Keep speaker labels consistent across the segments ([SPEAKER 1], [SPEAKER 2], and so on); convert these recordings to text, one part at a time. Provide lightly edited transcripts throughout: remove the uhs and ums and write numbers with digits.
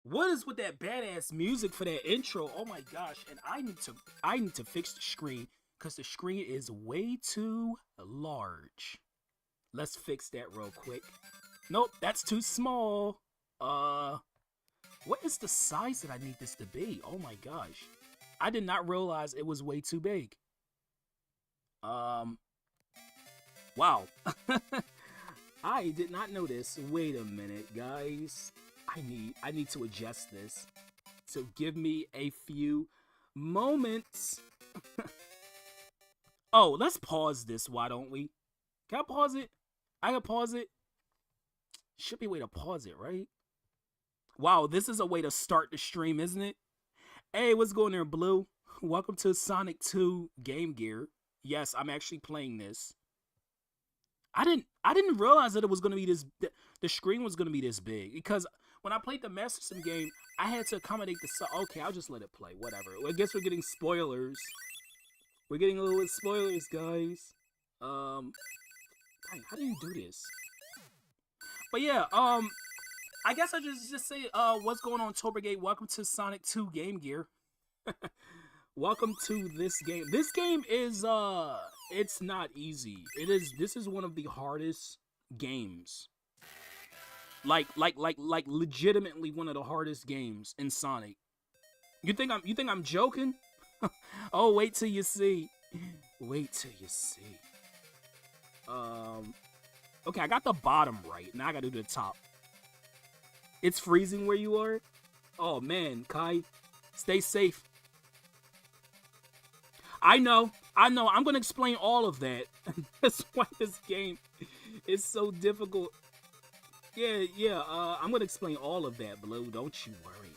[SPEAKER 1] What is with that badass music for that intro? Oh my gosh! And I need to fix the screen because the screen is way too large. Let's fix that real quick. Nope, that's too small. Uh, what is the size that I need this to be? Oh my gosh. I did not realize it was way too big. Um, wow. I did not know this. Wait a minute, guys. I need to adjust this. So give me a few moments. Oh, let's pause this, why don't we? Can I pause it? I can pause it. Should be a way to pause it, right? Wow, this is a way to start the stream, isn't it? Hey, what's going there, Blue? Welcome to Sonic 2 Game Gear. Yes, I'm actually playing this. I didn't realize that it was gonna be this. The screen was gonna be this big because when I played the Master System game, I had to accommodate the. Okay, I'll just let it play. Whatever. I guess we're getting spoilers. We're getting a little bit spoilers, guys. How do you do this? But yeah, I guess I just say, what's going on, Tobergate? Welcome to Sonic 2 Game Gear. Welcome to this game. This game is it's not easy. This is one of the hardest games. Like legitimately one of the hardest games in Sonic. You think I'm joking? Oh, wait till you see. Wait till you see. Okay, I got the bottom right. Now I gotta do the top. It's freezing where you are? Oh man, Kai, stay safe. I know. I'm gonna explain all of that. That's why this game is so difficult. Yeah, I'm gonna explain all of that, Blue. Don't you worry.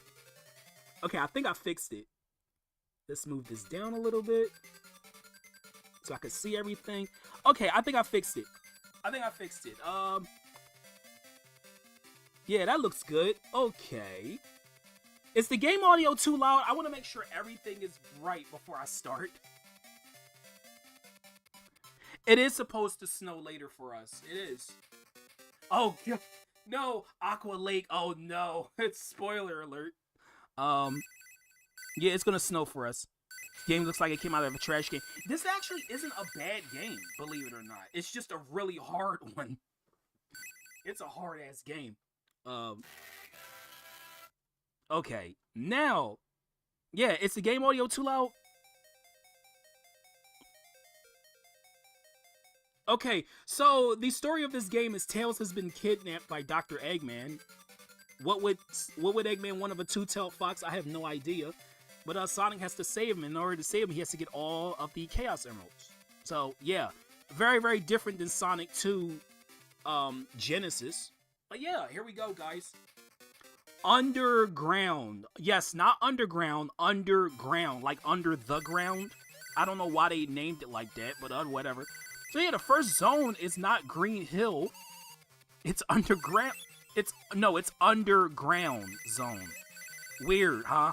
[SPEAKER 1] Okay, I think I fixed it. Let's move this down a little bit so I can see everything. Okay, I think I fixed it. Yeah, that looks good. Okay. Is the game audio too loud? I want to make sure everything is right before I start. It is supposed to snow later for us. It is. Oh, no. Aqua Lake. Oh, no. It's spoiler alert. Yeah, it's going to snow for us. Game looks like it came out of a trash can. This actually isn't a bad game, believe it or not. It's just a really hard one. It's a hard-ass game. Okay. Now, yeah, is the game audio too loud? Okay, so the story of this game is Tails has been kidnapped by Dr. Eggman. What would Eggman want of a two-tailed fox? I have no idea. But Sonic has to save him. In order to save him, he has to get all of the Chaos Emeralds. So, yeah. Very, very different than Sonic 2 Genesis. But yeah, here we go, guys. Underground. Yes, not underground. Underground. Like under the ground. I don't know why they named it like that, but whatever. So yeah, the first zone is not Green Hill. It's underground. It's underground zone. Weird, huh?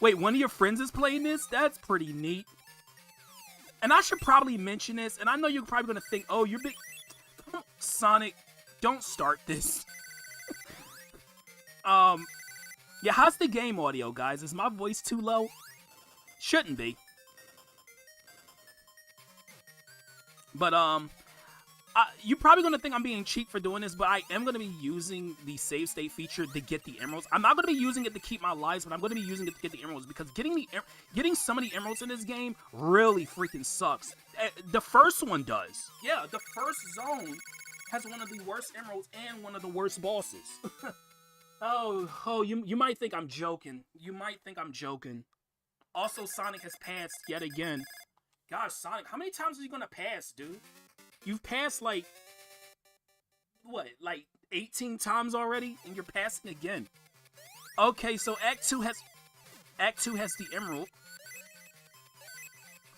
[SPEAKER 1] Wait, one of your friends is playing this? That's pretty neat. And I should probably mention this, and I know you're probably gonna think, oh, you're big. Sonic, don't start this. Yeah, how's the game audio, guys? Is my voice too low? Shouldn't be. But, you're probably going to think I'm being cheap for doing this, but I am going to be using the save state feature to get the emeralds. I'm not going to be using it to keep my lives, but I'm going to be using it to get the emeralds, because getting some of the emeralds in this game really freaking sucks. The first one does. Yeah, the first zone has one of the worst emeralds and one of the worst bosses. You might think I'm joking. Also, Sonic has passed yet again. Gosh, Sonic, how many times are you gonna pass, dude? You've passed, like, what, like 18 times already? And you're passing again. Okay, so Act 2 has the emerald.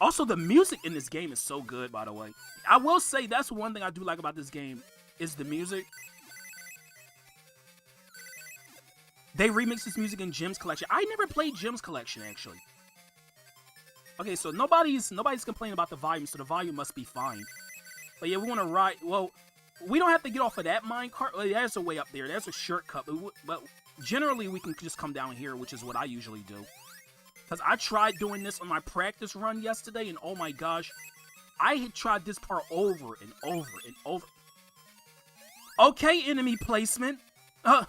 [SPEAKER 1] Also, the music in this game is so good, by the way. I will say that's one thing I do like about this game, is the music. They remixed this music in Jim's Collection. I never played Jim's Collection, actually. Okay, so nobody's complaining about the volume, so the volume must be fine. But yeah, we want to ride. Well, we don't have to get off of that minecart. There's a way up there. There's a shortcut. But generally, we can just come down here, which is what I usually do. Because I tried doing this on my practice run yesterday, and oh my gosh, I had tried this part over and over and over. Okay, enemy placement. Wait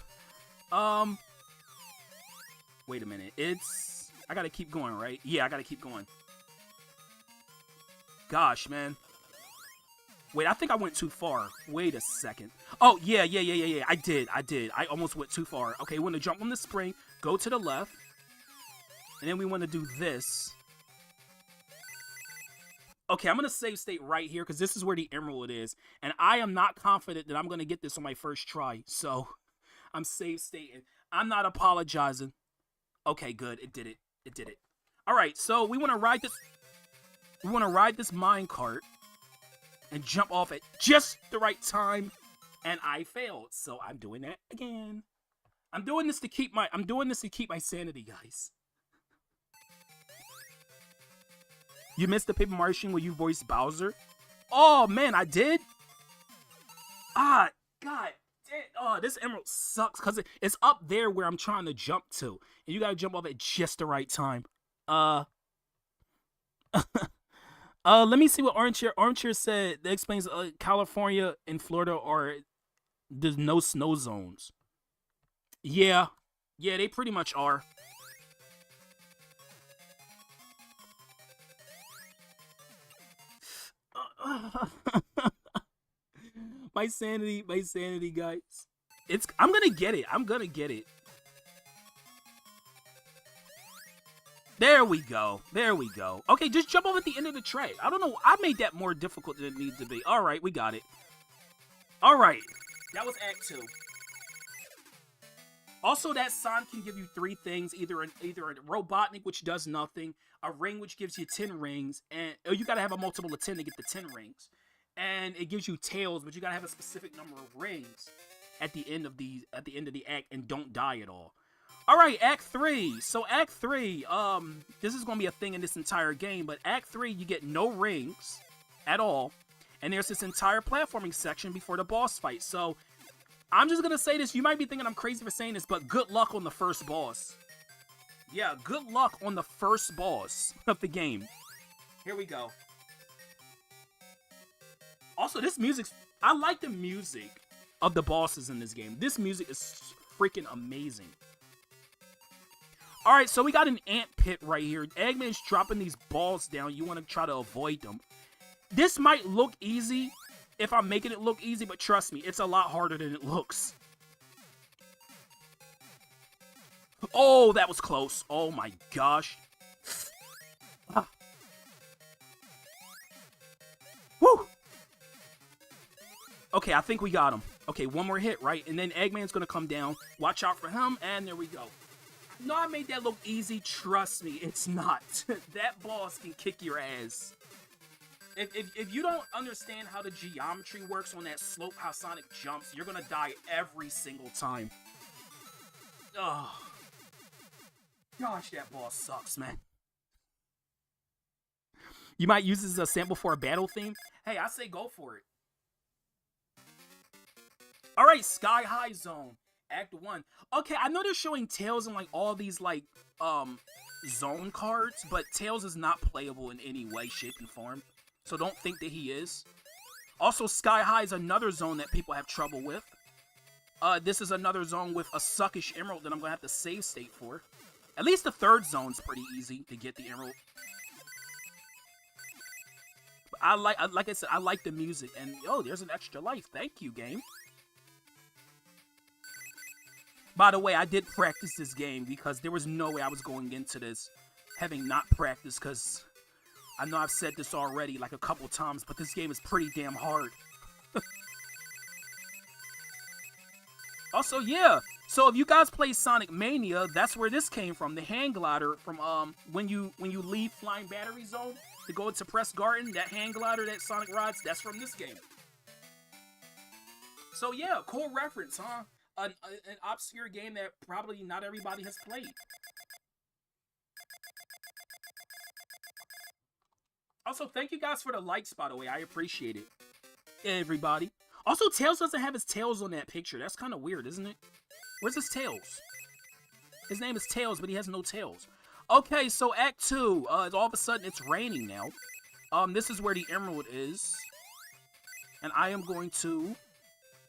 [SPEAKER 1] a minute. I gotta keep going, right? Yeah, I gotta keep going. Gosh, man. Wait, I think I went too far. Wait a second. Oh, yeah. I did. I almost went too far. Okay, we want to jump on the spring, go to the left, and then we want to do this. Okay, I'm going to save state right here because this is where the emerald is. And I am not confident that I'm going to get this on my first try. So, I'm save stating. I'm not apologizing. Okay, good. It did it. It did it. All right, so we want to ride this. We want to ride this minecart and jump off at just the right time, and I failed. So I'm doing that again. I'm doing this to keep my sanity, guys. You missed the Paper Mario where you voiced Bowser? Oh man, I did? Ah, God. Oh, this emerald sucks because it's up there where I'm trying to jump to. And you gotta jump off at just the right time. Let me see what Armchair said. That explains California and Florida there's no snow zones. Yeah, they pretty much are. my sanity, guys. I'm gonna get it. There we go. Okay, just jump over at the end of the track. I don't know. I made that more difficult than it needs to be. All right, we got it. All right. That was Act 2. Also, that sign can give you 3 things. Either a Robotnik, which does nothing. A ring, which gives you 10 rings. And you got to have a multiple of 10 to get the 10 rings. And it gives you tails, but you got to have a specific number of rings at the end of the act and don't die at all. All right, Act 3. So Act 3, this is going to be a thing in this entire game, but Act 3, you get no rings at all, and there's this entire platforming section before the boss fight. So I'm just going to say this. You might be thinking I'm crazy for saying this, but good luck on the first boss. Yeah, good luck on the first boss of the game. Here we go. Also, I like the music of the bosses in this game. This music is freaking amazing. Alright, so we got an ant pit right here. Eggman's dropping these balls down. You want to try to avoid them. This might look easy if I'm making it look easy, but trust me, it's a lot harder than it looks. Oh, that was close. Oh my gosh. Ah. Woo! Okay, I think we got him. Okay, one more hit, right? And then Eggman's going to come down. Watch out for him, and there we go. No, I made that look easy. Trust me, it's not. That boss can kick your ass. If you don't understand how the geometry works on that slope, how Sonic jumps, you're gonna die every single time. Oh. Gosh, that boss sucks, man. You might use this as a sample for a battle theme. Hey, I say go for it. Alright, Sky High Zone. Act 1. Okay, I know they're showing Tails in like all these like zone cards, but Tails is not playable in any way, shape, and form. So don't think that he is. Also, Sky High is another zone that people have trouble with. This is another zone with a suckish emerald that I'm gonna have to save state for. At least the third zone's pretty easy to get the emerald. But like I said, I like the music, and oh, there's an extra life. Thank you, game. By the way, I did practice this game because there was no way I was going into this having not practiced, because I know I've said this already like a couple times, but this game is pretty damn hard. Also, yeah, so if you guys play Sonic Mania, that's where this came from. The hand glider from when you leave Flying Battery Zone to go into Press Garden, that hand glider that Sonic rides, that's from this game. So yeah, cool reference, huh? An obscure game that probably not everybody has played. Also, thank you guys for the likes, by the way. I appreciate it. Everybody. Also, Tails doesn't have his tails on that picture. That's kind of weird, isn't it? Where's his tails? His name is Tails, but he has no tails. Okay, so Act 2. All of a sudden, it's raining now. This is where the emerald is. And I am going to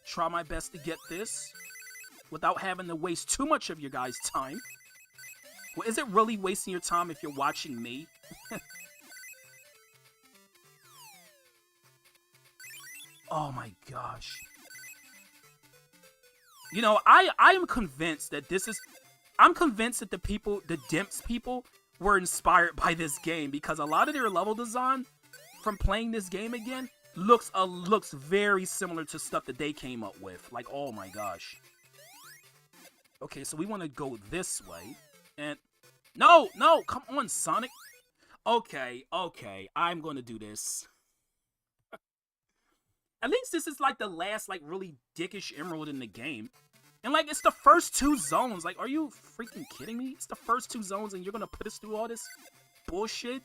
[SPEAKER 1] try my best to get this without having to waste too much of your guys' time. Well, is it really wasting your time if you're watching me? Oh my gosh. You know, I am convinced that this is... I'm convinced that the Dimps people were inspired by this game because a lot of their level design from playing this game again looks very similar to stuff that they came up with. Like, oh my gosh. Okay, so we want to go this way. And... No! Come on, Sonic! Okay, I'm gonna do this. At least this is, like, the last, like, really dickish emerald in the game. And, like, it's the first 2 zones. Like, are you freaking kidding me? It's the first 2 zones and you're gonna put us through all this bullshit?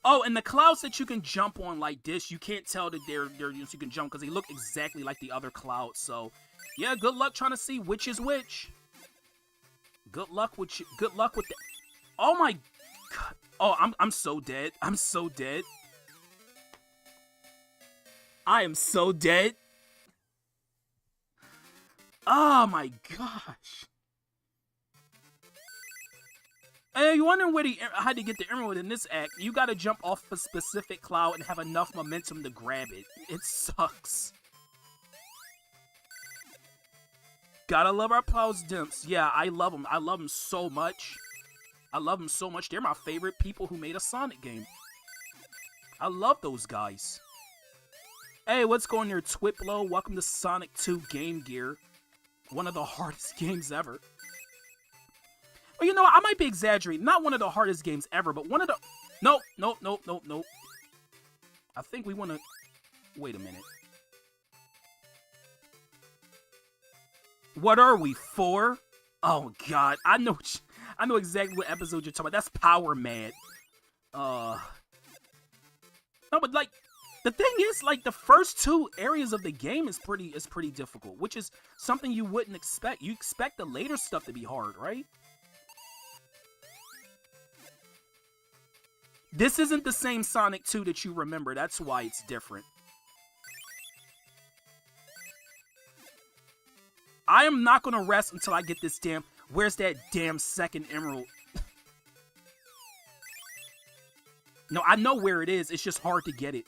[SPEAKER 1] Oh, and the clouds that you can jump on like this, you can't tell that they're you can jump because they look exactly like the other clouds. So, yeah, good luck trying to see which is which. Good luck with that. Oh my god. Oh, I'm so dead. I'm so dead. I am so dead. Oh my gosh. Hey, you wondering how to get the emerald in this act? You gotta jump off a specific cloud and have enough momentum to grab it. It sucks. Gotta love our Plows Dimps. Yeah, I love them. I love them so much. I love them so much. They're my favorite people who made a Sonic game. I love those guys. Hey, what's going there, Twiplo? Welcome to Sonic 2 Game Gear. One of the hardest games ever. Well, you know what? I might be exaggerating. Not one of the hardest games ever, but one of the... Nope. I think we want to... Wait a minute. What are we, 4? Oh, God. I know exactly what episode you're talking about. That's Power Mad. No, but, like... The thing is, like, the first 2 areas of the game is pretty difficult, which is something you wouldn't expect. You expect the later stuff to be hard, right? This isn't the same Sonic 2 that you remember. That's why it's different. I am not going to rest until I get this damn... Where's that damn second emerald? No, I know where it is. It's just hard to get it.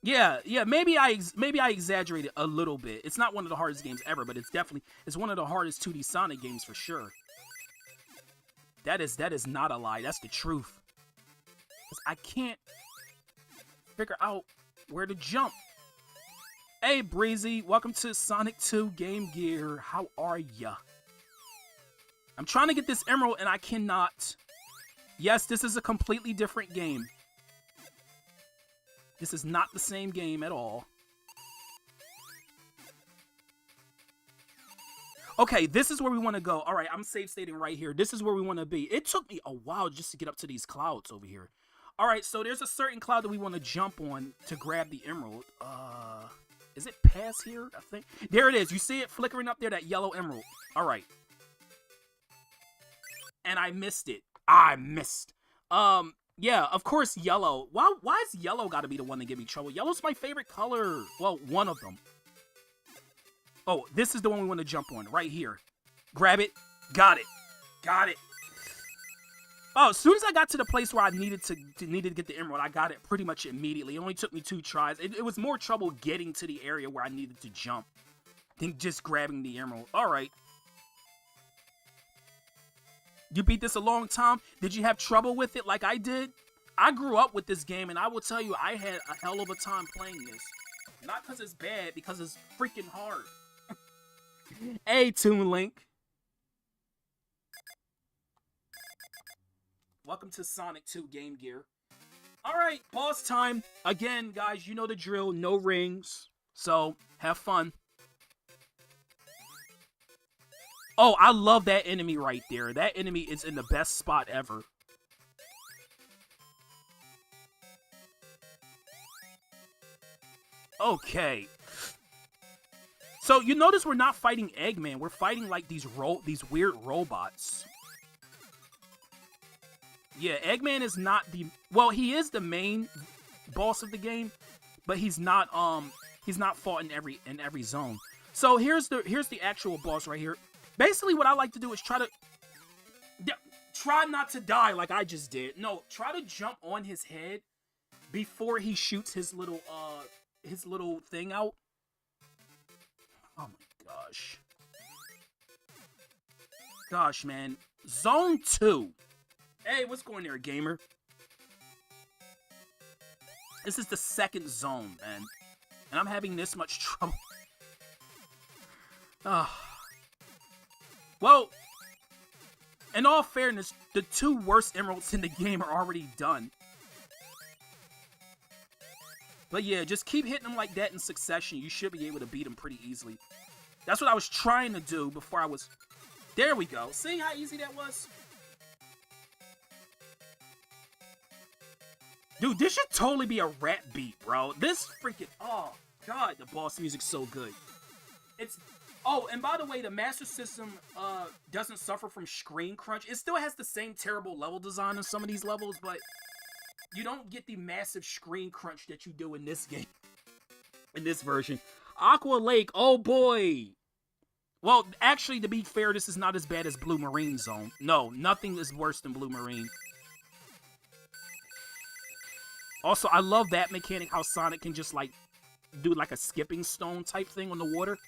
[SPEAKER 1] Yeah, maybe I exaggerated a little bit. It's not one of the hardest games ever, but it's one of the hardest 2D Sonic games for sure. That is not a lie. That's the truth. 'Cause I can't figure out where to jump. Hey, Breezy, welcome to Sonic 2 Game Gear. How are ya? I'm trying to get this emerald and I cannot. Yes, this is a completely different game. This is not the same game at all. Okay, this is where we want to go. All right, I'm save stating right here. This is where we want to be. It took me a while just to get up to these clouds over here. All right, so there's a certain cloud that we want to jump on to grab the emerald. Is it past here? I think. There it is. You see it flickering up there, that yellow emerald. All right. And I missed it. I missed. Yeah, of course, yellow. Why is yellow got to be the one to give me trouble? Yellow's my favorite color. Well, one of them. Oh, this is the one we want to jump on, right here. Grab it. Got it. Got it. Oh, as soon as I got to the place where I needed to get the emerald, I got it pretty much immediately. It only took me 2 tries. It was more trouble getting to the area where I needed to jump than just grabbing the emerald. All right. You beat this a long time? Did you have trouble with it like I did? I grew up with this game, and I will tell you, I had a hell of a time playing this. Not because it's bad, because it's freaking hard. Hey, Toon Link. Welcome to Sonic 2 Game Gear. Alright, boss time. Again, guys, you know the drill. No rings. So, have fun. Oh, I love that enemy right there. That enemy is in the best spot ever. Okay. So you notice we're not fighting Eggman. We're fighting like these weird robots. Yeah, Eggman is not the... Well, he is the main boss of the game, but he's not fought in every zone. So here's the actual boss right here. Basically, what I like to do is try not to die like I just did. No, try to jump on his head before he shoots his little thing out. Oh my gosh. Gosh, man. Zone 2. Hey, what's going there, gamer? This is the second zone, man. And I'm having this much trouble. Well, in all fairness, the 2 worst emeralds in the game are already done. But yeah, just keep hitting them like that in succession. You should be able to beat them pretty easily. That's what I was trying to do before I was... There we go. See how easy that was? Dude, this should totally be a rap beat, bro. This freaking... Oh, God, the boss music's so good. It's... Oh, and by the way, the Master System doesn't suffer from screen crunch. It still has the same terrible level design in some of these levels, but... You don't get the massive screen crunch that you do in this game. In this version. Aqua Lake, oh boy! Well, actually, to be fair, this is not as bad as Blue Marine Zone. No, nothing is worse than Blue Marine. Also, I love that mechanic, how Sonic can just, like, do, like, a skipping stone type thing on the water.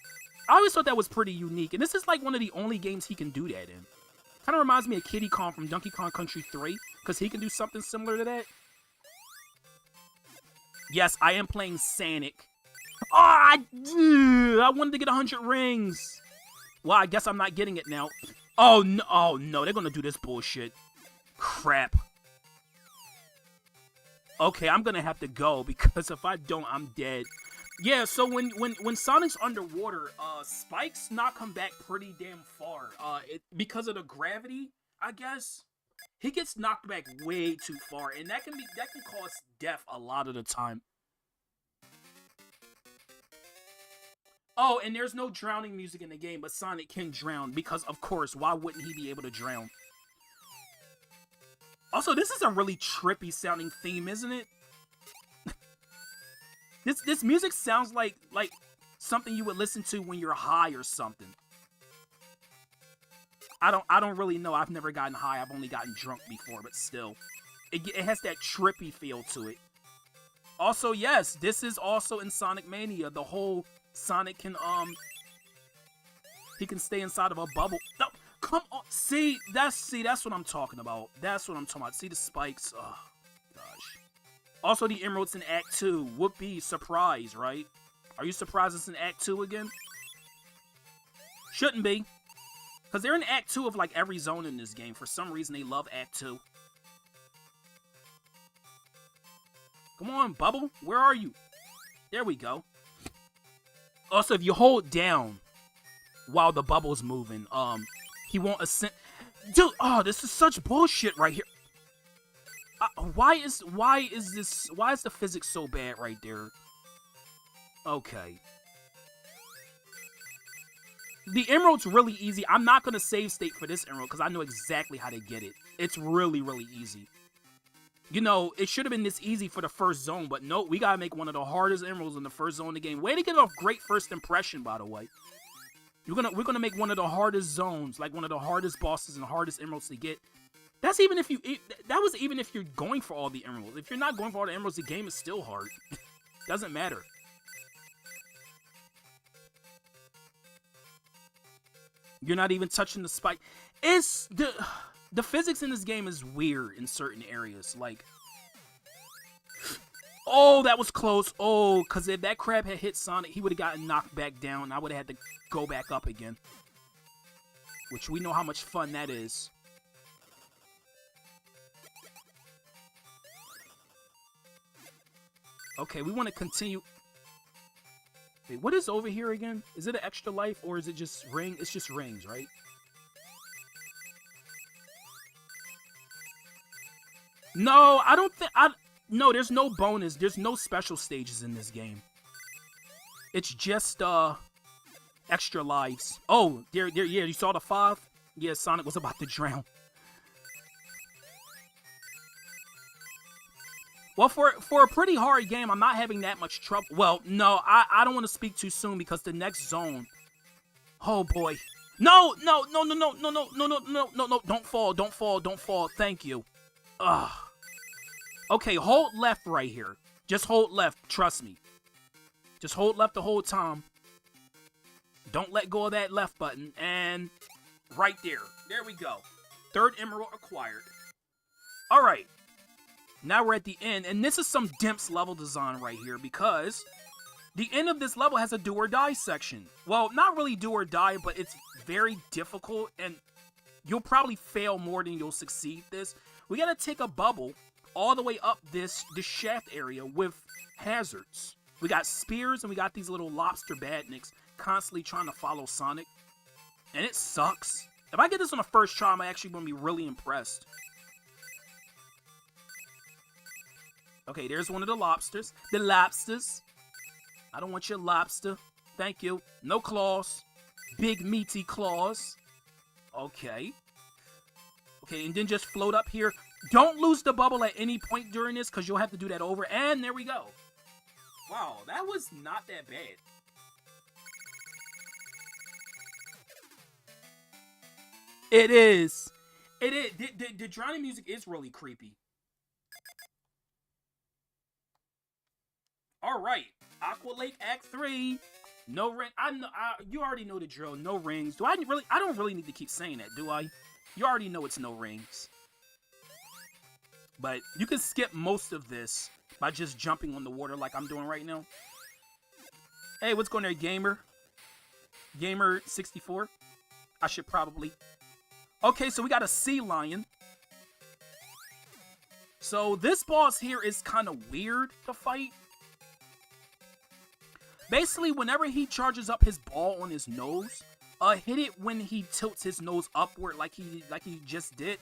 [SPEAKER 1] I always thought that was pretty unique, and this is, like, one of the only games he can do that in. Kind of reminds me of Kiddy Kong from Donkey Kong Country 3, because he can do something similar to that. Yes, I am playing Sonic. Oh, I wanted to get 100 rings. Well, I guess I'm not getting it now. Oh, no, they're going to do this bullshit. Crap. Okay, I'm going to have to go, because if I don't, I'm dead. Yeah, so when Sonic's underwater, spikes knock him back pretty damn far. Because of the gravity, I guess. He gets knocked back way too far, and that can cause death a lot of the time. Oh, and there's no drowning music in the game, but Sonic can drown, because, of course, why wouldn't he be able to drown? Also, this is a really trippy sounding theme, isn't it? This music sounds like something you would listen to when you're high or something. I don't really know. I've never gotten high. I've only gotten drunk before, but still. It has that trippy feel to it. Also, yes, this is also in Sonic Mania. The whole Sonic can, he can stay inside of a bubble. No, come on. See, that's what I'm talking about. That's what I'm talking about. See the spikes? Oh, gosh. Also, the emeralds in Act 2. Whoopee, surprise, right? Are you surprised it's in Act 2 again? Shouldn't be. Because they're in Act 2 of, like, every zone in this game. For some reason, they love Act 2. Come on, Bubble. Where are you? There we go. Also, if you hold down while the bubble's moving, he won't ascend. Dude, oh, this is such bullshit right here. Why is the physics so bad right there? Okay. The emerald's really easy. I'm not going to save state for this emerald because I know exactly how to get it. It's really, really easy. You know, it should have been this easy for the first zone, but no, we got to make one of the hardest emeralds in the first zone of the game. Way to get a great first impression, by the way. We're gonna make one of the hardest zones, like one of the hardest bosses and hardest emeralds to get. That's even if that was even if you're going for all the emeralds. If you're not going for all the emeralds, the game is still hard. Doesn't matter. You're not even touching the spike. It's the physics in this game is weird in certain areas. Like, oh, that was close. Oh, because if that crab had hit Sonic, he would have gotten knocked back down. I would have had to go back up again. Which we know how much fun that is. Okay, we want to continue. Wait, what is over here again? Is it an extra life or is it just ring? It's just rings, right? No, I don't think no, there's no bonus. There's no special stages in this game. It's just extra lives. Oh, there yeah, you saw the 5? Yeah, Sonic was about to drown. Well, for a pretty hard game, I'm not having that much trouble. Well, no, I don't want to speak too soon because the next zone. Oh boy. No, no, no, no, no, no, no, no, no, no, no, no, don't fall, don't fall, don't fall. Thank you. Ugh. Okay, hold left right here. Just hold left, trust me. Just hold left the whole time. Don't let go of that left button. And right there. There we go. 3rd emerald acquired. Alright. Now we're at the end. And this is some Dimps level design right here because the end of this level has a do or die section. Well, not really do or die, but it's very difficult. And you'll probably fail more than you'll succeed this. We gotta take a bubble all the way up this shaft area with hazards. We got spears and we got these little lobster badniks constantly trying to follow Sonic. And it sucks. If I get this on the first try, I'm actually going to be really impressed. Okay, there's one of the lobsters. The lobsters. I don't want your lobster. Thank you. No claws. Big meaty claws. Okay. Okay, and then just float up here. Don't lose the bubble at any point during this because you'll have to do that over. And there we go. Wow, that was not that bad. It is. It is. The drowning music is really creepy. All right, Aqua Lake Act 3. No ring. You already know the drill. No rings. I don't really need to keep saying that, do I? You already know it's no rings. But you can skip most of this by just jumping on the water like I'm doing right now. Hey, what's going there, gamer? Gamer 64. I should probably. Okay, so we got a sea lion. So this boss here is kind of weird to fight. Basically, whenever he charges up his ball on his nose, hit it when he tilts his nose upward like he just did.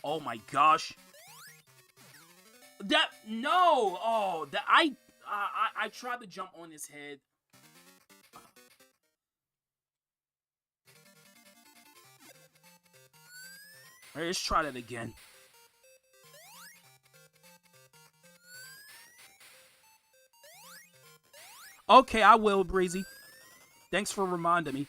[SPEAKER 1] Oh my gosh. That no. Oh, that I tried to jump on his head. All right, let's try that again. Okay, I will, Breezy. Thanks for reminding me.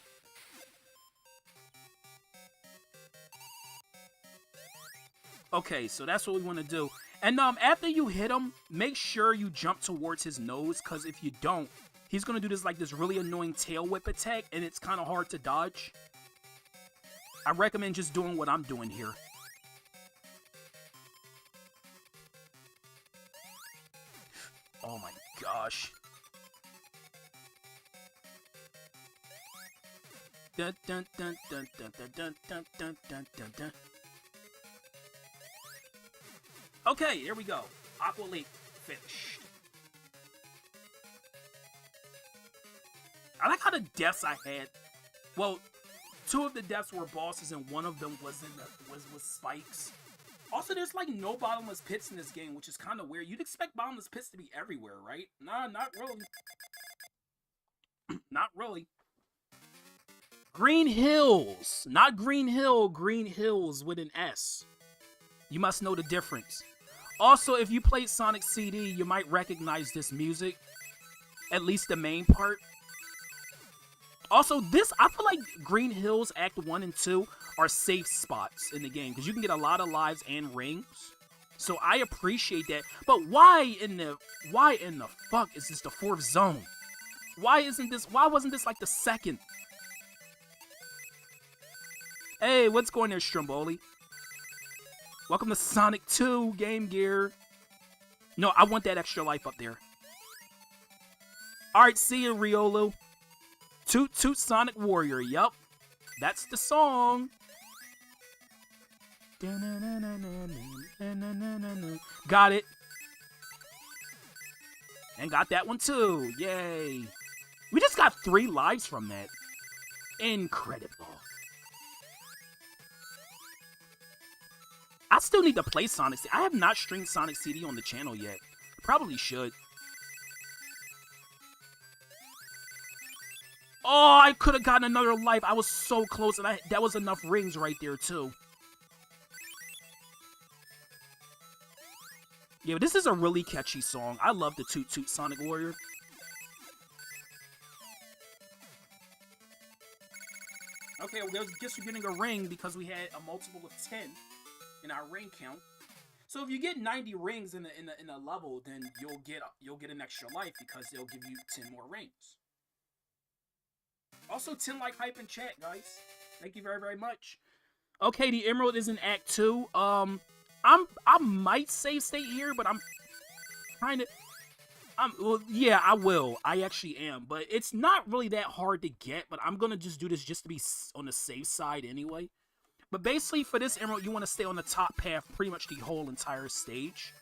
[SPEAKER 1] Okay, so that's what we want to do. And after you hit him, make sure you jump towards his nose, because if you don't, he's going to do this really annoying tail whip attack, and it's kind of hard to dodge. I recommend just doing what I'm doing here. Oh my gosh. Dun, dun, dun, dun, dun, dun, dun, dun, dun, dun, dun, dun. Okay, here we go. Aqua Lake finished. I like how the deaths I had. Well, 2 of the deaths were bosses, and 1 of them was was spikes. Also, there's no bottomless pits in this game, which is kind of weird. You'd expect bottomless pits to be everywhere, right? Nah, not really. Not really. Green Hills. Not Green Hill, Green Hills with an S. You must know the difference. Also, if you played Sonic CD, you might recognize this music. At least the main part. Also, I feel like Green Hills Act 1 and 2 are safe spots in the game, because you can get a lot of lives and rings. So I appreciate that. But why in the fuck is this the 4th zone? Why wasn't this the 2nd? Hey, what's going there, Stromboli? Welcome to Sonic 2 Game Gear. No, I want that extra life up there. Alright, see you, Riolu. Toot Toot Sonic Warrior, yup. That's the song. Got it. And got that one too. Yay. We just got 3 lives from that. Incredible. I still need to play Sonic CD. I have not streamed Sonic CD on the channel yet. Probably should. Oh, I could have gotten another life. I was so close, and that was enough rings right there, too. Yeah, but this is a really catchy song. I love the Toot Toot Sonic Warrior. Okay, well, guess we're getting a ring because we had a multiple of 10 in our ring count. So if you get 90 rings in a level, then you'll get an extra life because they'll give you 10 more rings. Also, 10 like hype in chat, guys. Thank you very, very much. Okay, the Emerald is in Act 2. I might save state here, but I'm kind of... well, yeah, I will. I actually am. But it's not really that hard to get, but I'm going to just do this just to be on the safe side anyway. But basically, for this Emerald, you want to stay on the top path pretty much the whole entire stage.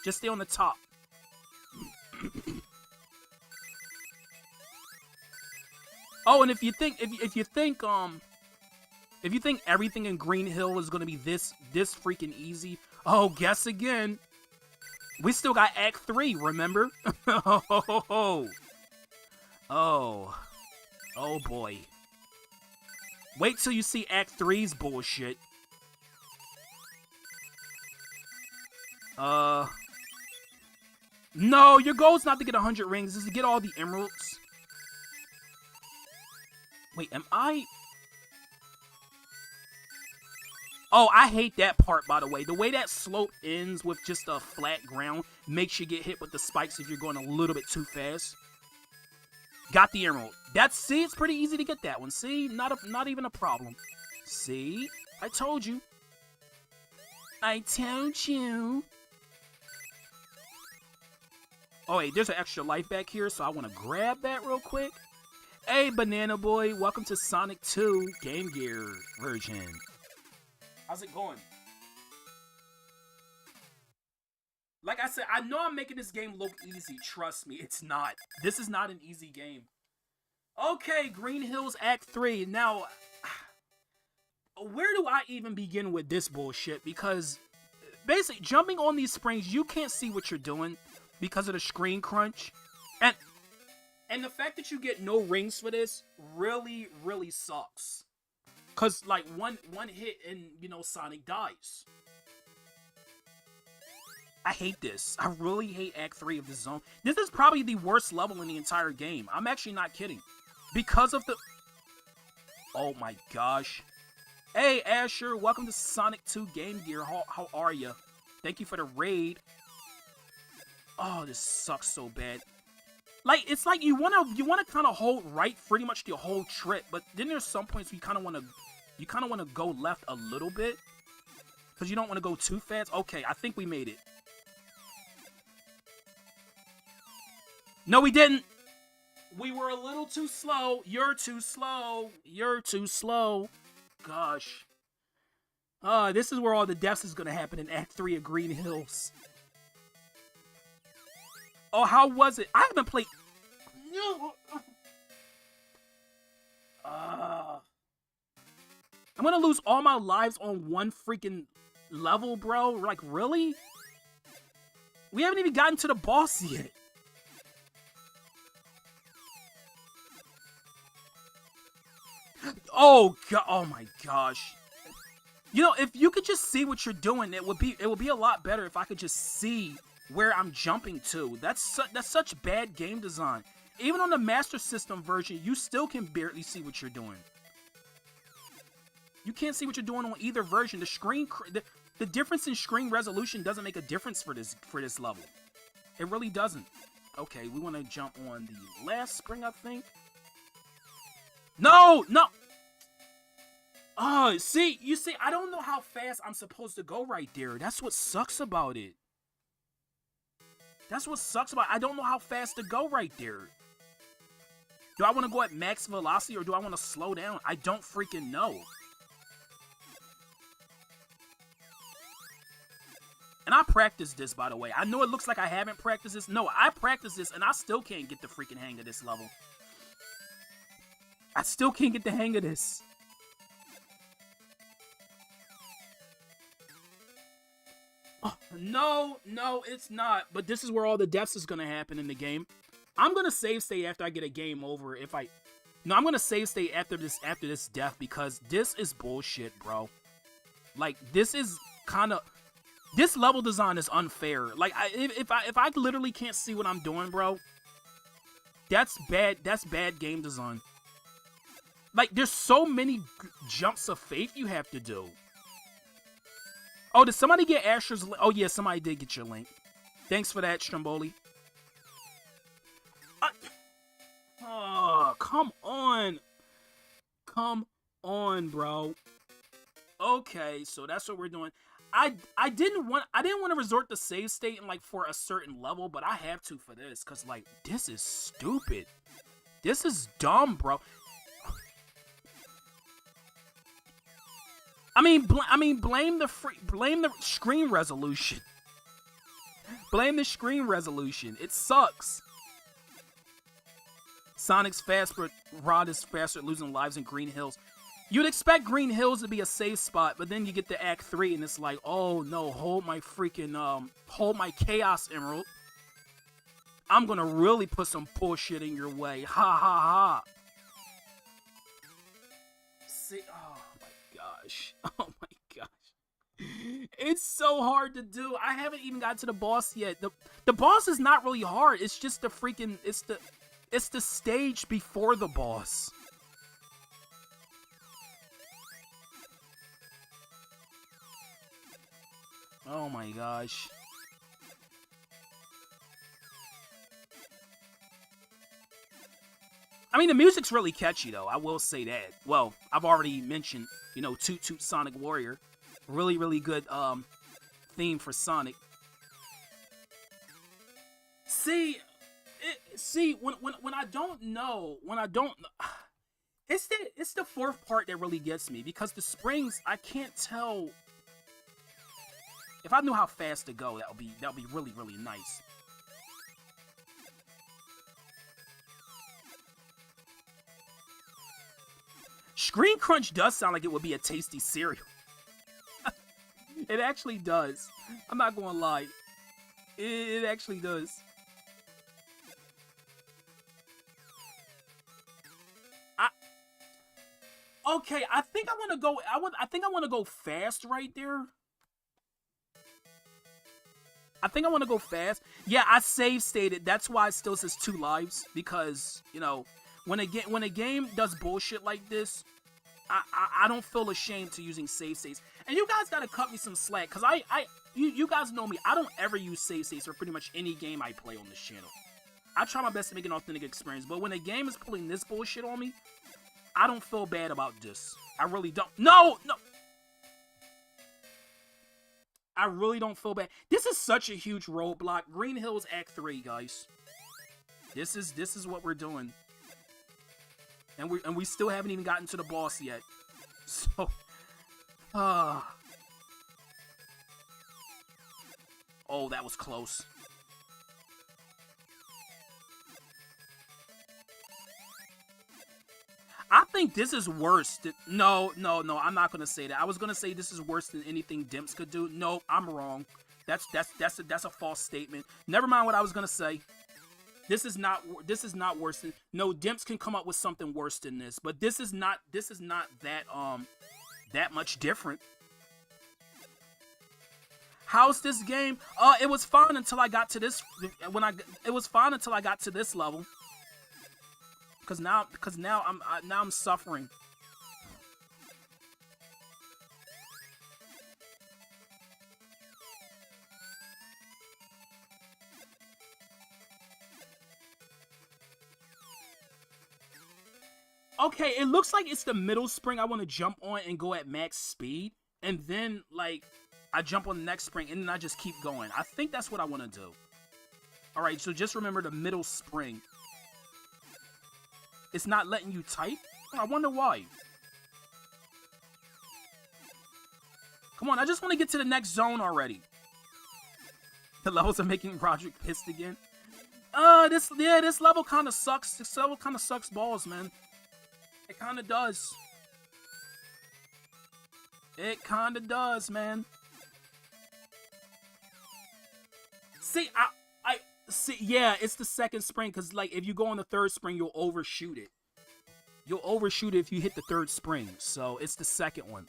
[SPEAKER 1] Just stay on the top. Oh, and if you think everything in Green Hill is gonna be this freaking easy, oh, guess again. We still got Act 3, remember? Oh boy. Wait till you see Act 3's bullshit. No, your goal is not to get 100 rings, it's to get all the emeralds. Wait, am I... Oh, I hate that part, by the way. The way that slope ends with just a flat ground makes you get hit with the spikes if you're going a little bit too fast. Got the emerald. See, it's pretty easy to get that one. See, not even a problem. See, I told you. I told you. Oh, wait, there's an extra life back here, so I want to grab that real quick. Hey, Banana Boy, welcome to Sonic 2 Game Gear version. How's it going? Like I said, I know I'm making this game look easy. Trust me, it's not. This is not an easy game. Okay, Green Hills Act 3. Now, where do I even begin with this bullshit? Because, basically, jumping on these springs, you can't see what you're doing because of the screen crunch. And the fact that you get no rings for this really, really sucks. Cause like one hit and Sonic dies. I hate this. I really hate Act 3 of this zone. This is probably the worst level in the entire game. I'm actually not kidding. Because of the... Oh my gosh. Hey Asher, welcome to Sonic 2 Game Gear. How are you? Thank you for the raid. Oh, this sucks so bad. Like, it's like you wanna kind of hold right pretty much the whole trip, but then there's some points where you kind of wanna go left a little bit, because you don't want to go too fast. Okay, I think we made it. No, we didn't. We were a little too slow. You're too slow. You're too slow. Gosh. This is where all the deaths is gonna happen in Act 3 of Green Hills. Oh, how was it? I haven't played... I'm gonna lose all my lives on one freaking level, bro? Like, really? We haven't even gotten to the boss yet. Oh, God. Oh, my gosh. You know, if you could just see what you're doing, it would be a lot better if I could just see where I'm jumping to. That's such bad game design. Even on the Master System version, you still can barely see what you're doing. You can't see what you're doing on either version. The difference in screen resolution doesn't make a difference for this level. It really doesn't. Okay, we want to jump on the last spring, I think. No, no. Oh, you see, I don't know how fast I'm supposed to go right there. That's what sucks about it. That's what sucks about it. I don't know how fast to go right there. Do I want to go at max velocity or do I want to slow down? I don't freaking know. And I practiced this, by the way. I know it looks like I haven't practiced this. No, I practiced this and I still can't get the freaking hang of this level. I still can't get the hang of this. No, no, it's not. But this is where all the deaths is gonna happen in the game. I'm gonna save state after I get a game over. No, I'm gonna save state after this death because this is bullshit, bro. Like this is kind of this level design is unfair. Like if I literally can't see what I'm doing, bro, that's bad. That's bad game design. Like there's so many jumps of faith you have to do. Oh, did somebody get Asher's link? Oh, yeah, somebody did get your link. Thanks for that, Stromboli. Oh, come on. Come on, bro. Okay, so that's what we're doing. I didn't want to resort to save state in, like, for a certain level, but I have to for this, because, like, this is stupid. This is dumb, bro. I mean, blame the screen resolution. Blame the screen resolution. It sucks. Sonic's fast, but Rod is faster at losing lives in Green Hills. You'd expect Green Hills to be a safe spot, but then you get to Act 3 and it's like, oh no, hold my Chaos Emerald. I'm gonna really put some bullshit in your way. Ha ha ha. See, oh my gosh. Oh my gosh. It's so hard to do. I haven't even got to the boss yet. The boss is not really hard. It's just the freaking, it's the stage before the boss. Oh my gosh. I mean, the music's really catchy, though. I will say that. Well, I've already mentioned, you know, Toot Toot Sonic Warrior. Really, really good theme for Sonic. See, when I don't know, it's the fourth part that really gets me, because the springs, I can't tell. If I knew how fast to go, that would be really, really nice. Screen Crunch does sound like it would be a tasty cereal. It actually does. I'm not gonna lie. It actually does. Okay, I think I want to go. I think I want to go fast right there. I think I want to go fast. Yeah, I save stated. That's why it still says 2 lives, because you know when a game does bullshit like this, I don't feel ashamed to using save states. And you guys gotta cut me some slack, cause you guys know me. I don't ever use save states for pretty much any game I play on this channel. I try my best to make an authentic experience, but when a game is pulling this bullshit on me, I don't feel bad about this. I really don't. No. I really don't feel bad. This is such a huge roadblock. Green Hills Act 3, guys. This is what we're doing. And we still haven't even gotten to the boss yet. So oh, that was close. I think this is worse than, no, I'm not gonna say that. I was gonna say this is worse than anything Dimps could do. No, I'm wrong. That's a false statement. Never mind what I was gonna say. This is not worse than, no, Dimps can come up with something worse than this, but this is not that much different. How's this game? It was fine until I got to this. It was fine until I got to this level. Cause now I'm suffering. Okay, it looks like it's the middle spring I want to jump on and go at max speed, and then like I jump on the next spring and then I just keep going. I think that's what I want to do. All right, so just remember the middle spring. It's not letting you type? I wonder why. Come on, I just want to get to the next zone already. The levels are making Roderick pissed again. This level kind of sucks. This level kind of sucks balls, man. It kind of does. It kind of does, man. See, I see. Yeah, it's the second spring because like if you go on the third spring, you'll overshoot it. You'll overshoot it if you hit the third spring. So it's the second one.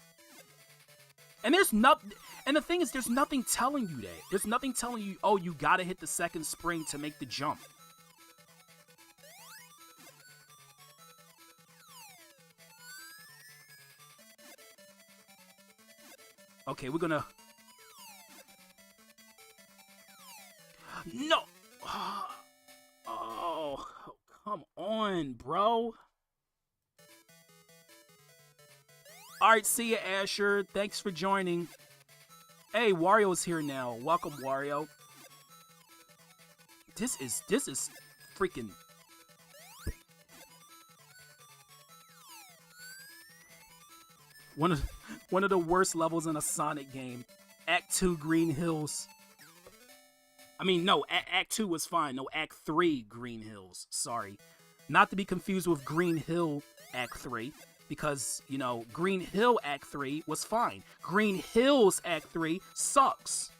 [SPEAKER 1] And there's nothing. And the thing is, there's nothing telling you that. There's nothing telling you, oh, you gotta hit the second spring to make the jump. Okay, we're gonna. No. Oh, come on, bro. All right, see ya, Asher. Thanks for joining. Hey, Wario's here now. Welcome, Wario. This is freaking. One of the worst levels in a Sonic game. Act 2 Green Hills. I mean, no, Act 2 was fine. No, Act 3 Green Hills. Sorry. Not to be confused with Green Hill Act 3. Because, you know, Green Hill Act 3 was fine. Green Hills Act 3 sucks.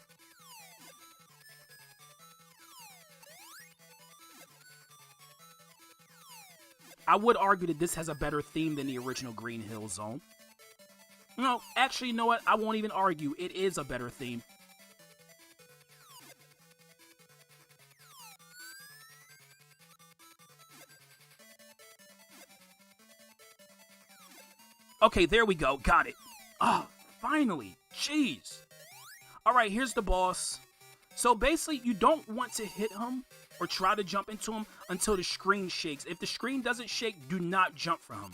[SPEAKER 1] I would argue that this has a better theme than the original Green Hill Zone. No, actually, you know what? I won't even argue. It is a better theme. Okay, there we go. Got it. Ah, finally. Jeez. Alright, here's the boss. So basically, you don't want to hit him or try to jump into him until the screen shakes. If the screen doesn't shake, do not jump for him.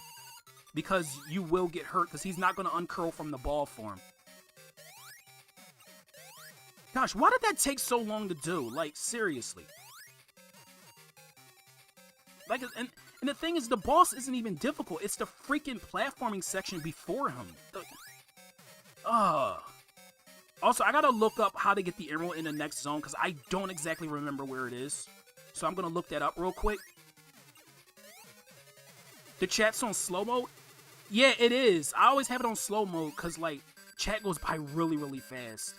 [SPEAKER 1] Because you will get hurt, because he's not going to uncurl from the ball form. Gosh, why did that take so long to do? Like, seriously. Like, and the thing is, the boss isn't even difficult. It's the freaking platforming section before him. Also, I gotta look up how to get the emerald in the next zone, because I don't exactly remember where it is. So I'm gonna look that up real quick. The chat's on slow mode? Yeah, it is. I always have it on slow mode, because, like, chat goes by really, really fast.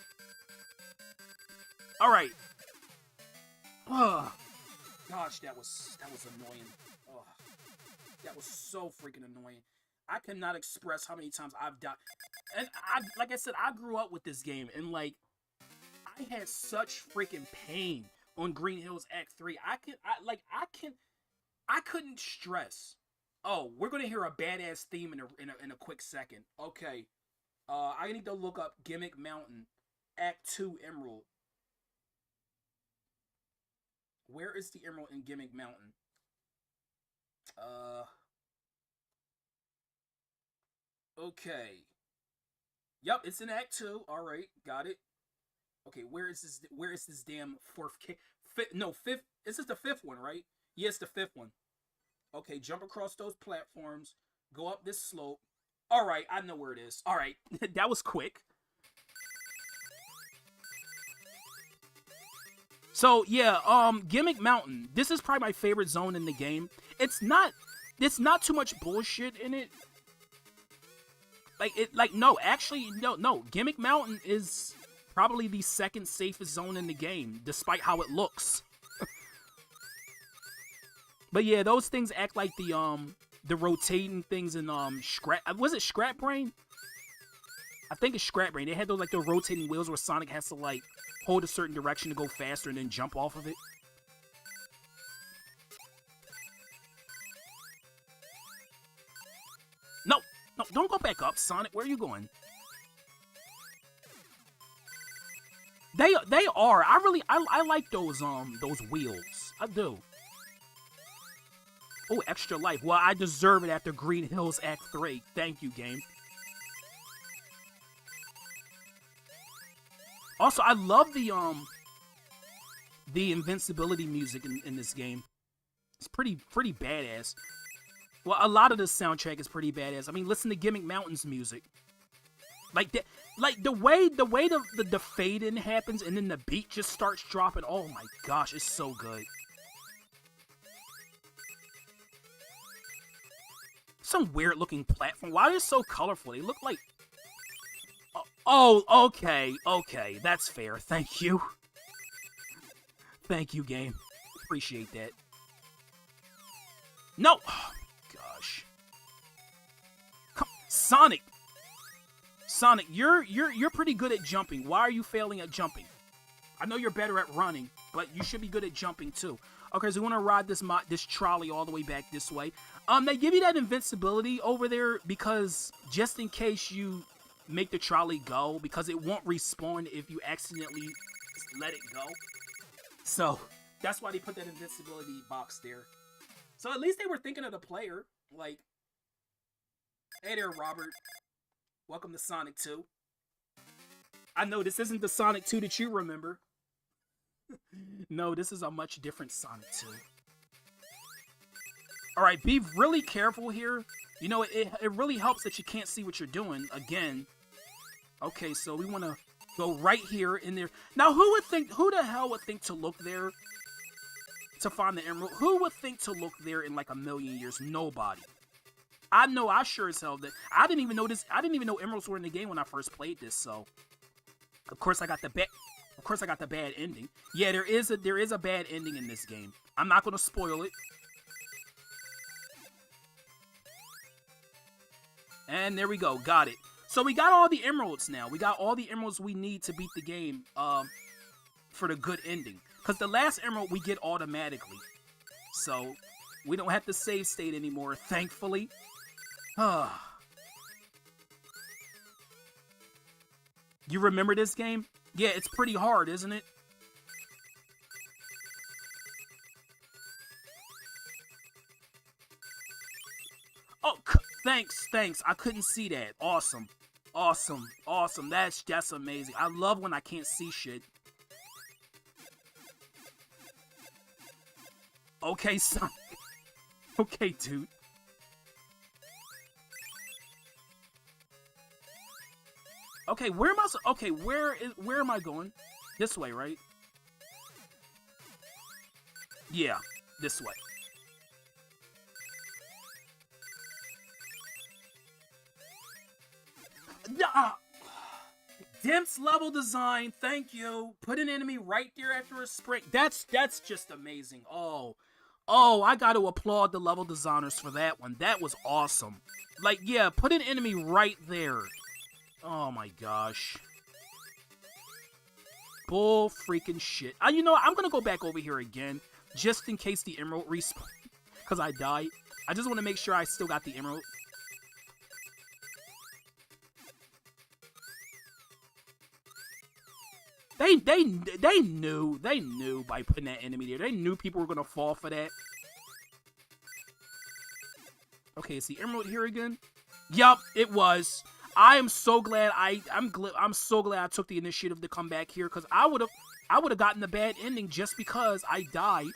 [SPEAKER 1] Alright. Gosh, that was annoying. Oh, that was so freaking annoying. I cannot express how many times I've died. And like I said, I grew up with this game, and like, I had such freaking pain on Green Hills Act 3. I couldn't stress. Oh, we're gonna hear a badass theme in a quick second. Okay, I need to look up Gimmick Mountain Act 2 Emerald. Where is the emerald in Gimmick Mountain? Okay. Yep, it's in Act 2. Alright, got it. Okay, where is this damn fifth? Is this the fifth one, right? Yes, the fifth one. Okay, jump across those platforms. Go up this slope. Alright, I know where it is. Alright, that was quick. So yeah, Gimmick Mountain. This is probably my favorite zone in the game. It's not too much bullshit in it. No. Gimmick Mountain is probably the second safest zone in the game, despite how it looks. But yeah, those things act like the rotating things in Scrap. Was it Scrap Brain? I think it's Scrap Brain. They had those the rotating wheels where Sonic has to like hold a certain direction to go faster and then jump off of it. No, don't go back up, Sonic. Where are you going? They are. I like those wheels. I do. Oh, extra life. Well, I deserve it after Green Hills Act 3. Thank you, game. Also, I love the invincibility music in this game. It's pretty badass. Well, a lot of the soundtrack is pretty badass. I mean, listen to Gimmick Mountain's music. Like the way the fade in happens and then the beat just starts dropping. Oh my gosh, it's so good. Some weird looking platform. Why are they so colorful? They look like... Oh, okay, that's fair. Thank you. Thank you, game. Appreciate that. No! Oh, gosh. Come, Sonic! Sonic, you're pretty good at jumping. Why are you failing at jumping? I know you're better at running, but you should be good at jumping too. Okay, so we want to ride this trolley all the way back this way. They give you that invincibility over there because just in case you make the trolley go, because it won't respawn if you accidentally let it go. So that's why they put that invincibility box there. So at least they were thinking of the player. Like, hey there, Robert. Welcome to Sonic 2. I know this isn't the Sonic 2 that you remember. No, this is a much different Sonic 2. Alright, be really careful here. You know, it really helps that you can't see what you're doing. Again. Okay, so we want to go right here in there. Now, who the hell would think to look there to find the emerald? Who would think to look there in like a million years? Nobody. I know I sure as hell that I didn't even know this. I didn't even know emeralds were in the game when I first played this, so of course I got the bad ending. Yeah, there is a bad ending in this game. I'm not gonna spoil it. And there we go, got it. So we got all the emeralds now. We got all the emeralds we need to beat the game for the good ending. Because the last emerald we get automatically. So we don't have to save state anymore, thankfully. You remember this game? Yeah, it's pretty hard, isn't it? Oh, thanks. I couldn't see that. Awesome. That's amazing. I love when I can't see shit. Okay, son. Okay, dude. Okay, where am I going? This way, right? Yeah, this way. Dimps level design, thank you. Put an enemy right there after a sprint. That's just amazing. Oh, I got to applaud the level designers for that one. That was awesome. Like, yeah, put an enemy right there. Oh my gosh. Bull freaking shit. You know what? I'm gonna go back over here again, just in case the emerald respawn. Because I died. I just want to make sure I still got the emerald. They knew by putting that enemy there. They knew people were gonna fall for that. Okay, is the emerald here again? Yup, it was. I am so glad I'm so glad I took the initiative to come back here, because I would have gotten the bad ending just because I died.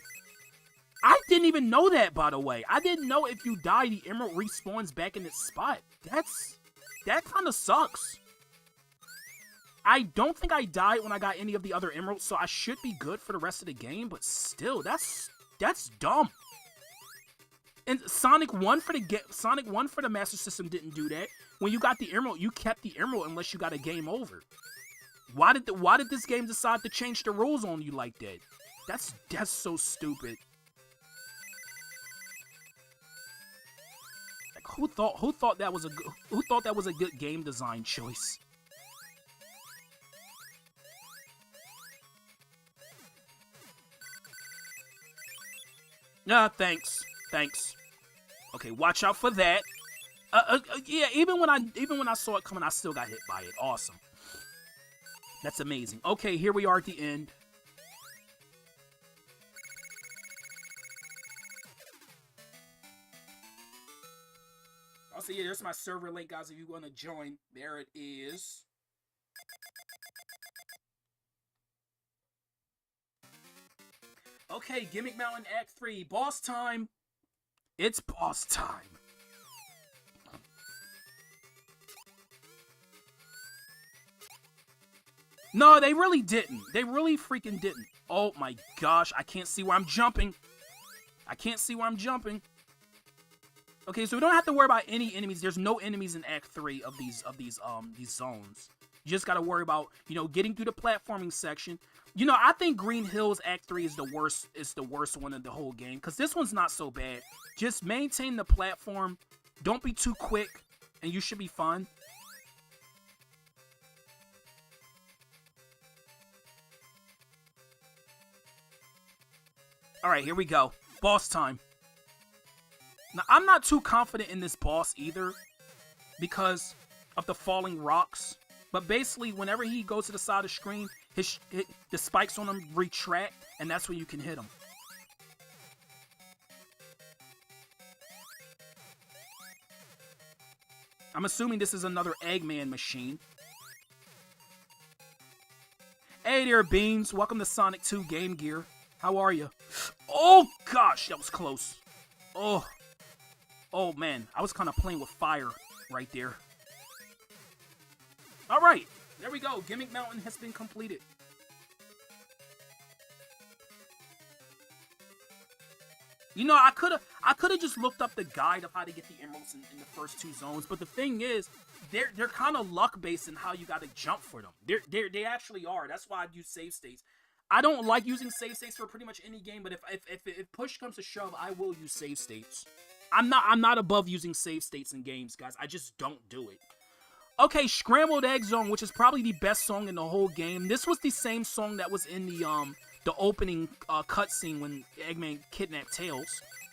[SPEAKER 1] I didn't even know that, by the way. I didn't know if you die, the emerald respawns back in its spot. That kind of sucks. I don't think I died when I got any of the other emeralds, so I should be good for the rest of the game, but still, that's dumb. And Sonic 1 for the Master System didn't do that. When you got the emerald, you kept the emerald unless you got a game over. Why did this game decide to change the rules on you like that? That's so stupid. Like, who thought that was a good game design choice? Nah, thanks. Okay, watch out for that. Yeah, even when I saw it coming, I still got hit by it. Awesome. That's amazing. Okay, here we are at the end. Also, yeah, there's my server link, guys, if you want to join. There it is. Okay, Gimmick Mountain Act 3. Boss time. It's boss time. No, they really didn't. They really freaking didn't. Oh my gosh, I can't see where I'm jumping. Okay, so we don't have to worry about any enemies. There's no enemies in Act 3 of these zones. You just gotta worry about, getting through the platforming section. You know, I think Green Hills Act 3 is the worst one of the whole game, because this one's not so bad. Just maintain the platform, don't be too quick, and you should be fine. Alright, here we go. Boss time. Now, I'm not too confident in this boss either, because of the falling rocks. But basically, whenever he goes to the side of the screen, the spikes on him retract, and that's when you can hit him. I'm assuming this is another Eggman machine. Hey there, Beans. Welcome to Sonic 2 Game Gear. How are you? Oh, gosh, that was close. Oh, man. I was kind of playing with fire right there. All right. There we go. Gimmick Mountain has been completed. You know, I could have just looked up the guide of how to get the emeralds in the first two zones, but the thing is, they're kind of luck based in how you got to jump for them. They actually are. That's why I use save states. I don't like using save states for pretty much any game, but if push comes to shove, I will use save states. I'm not above using save states in games, guys. I just don't do it. Okay, Scrambled Egg Zone, which is probably the best song in the whole game. This was the same song that was in the opening cutscene when Eggman kidnapped Tails,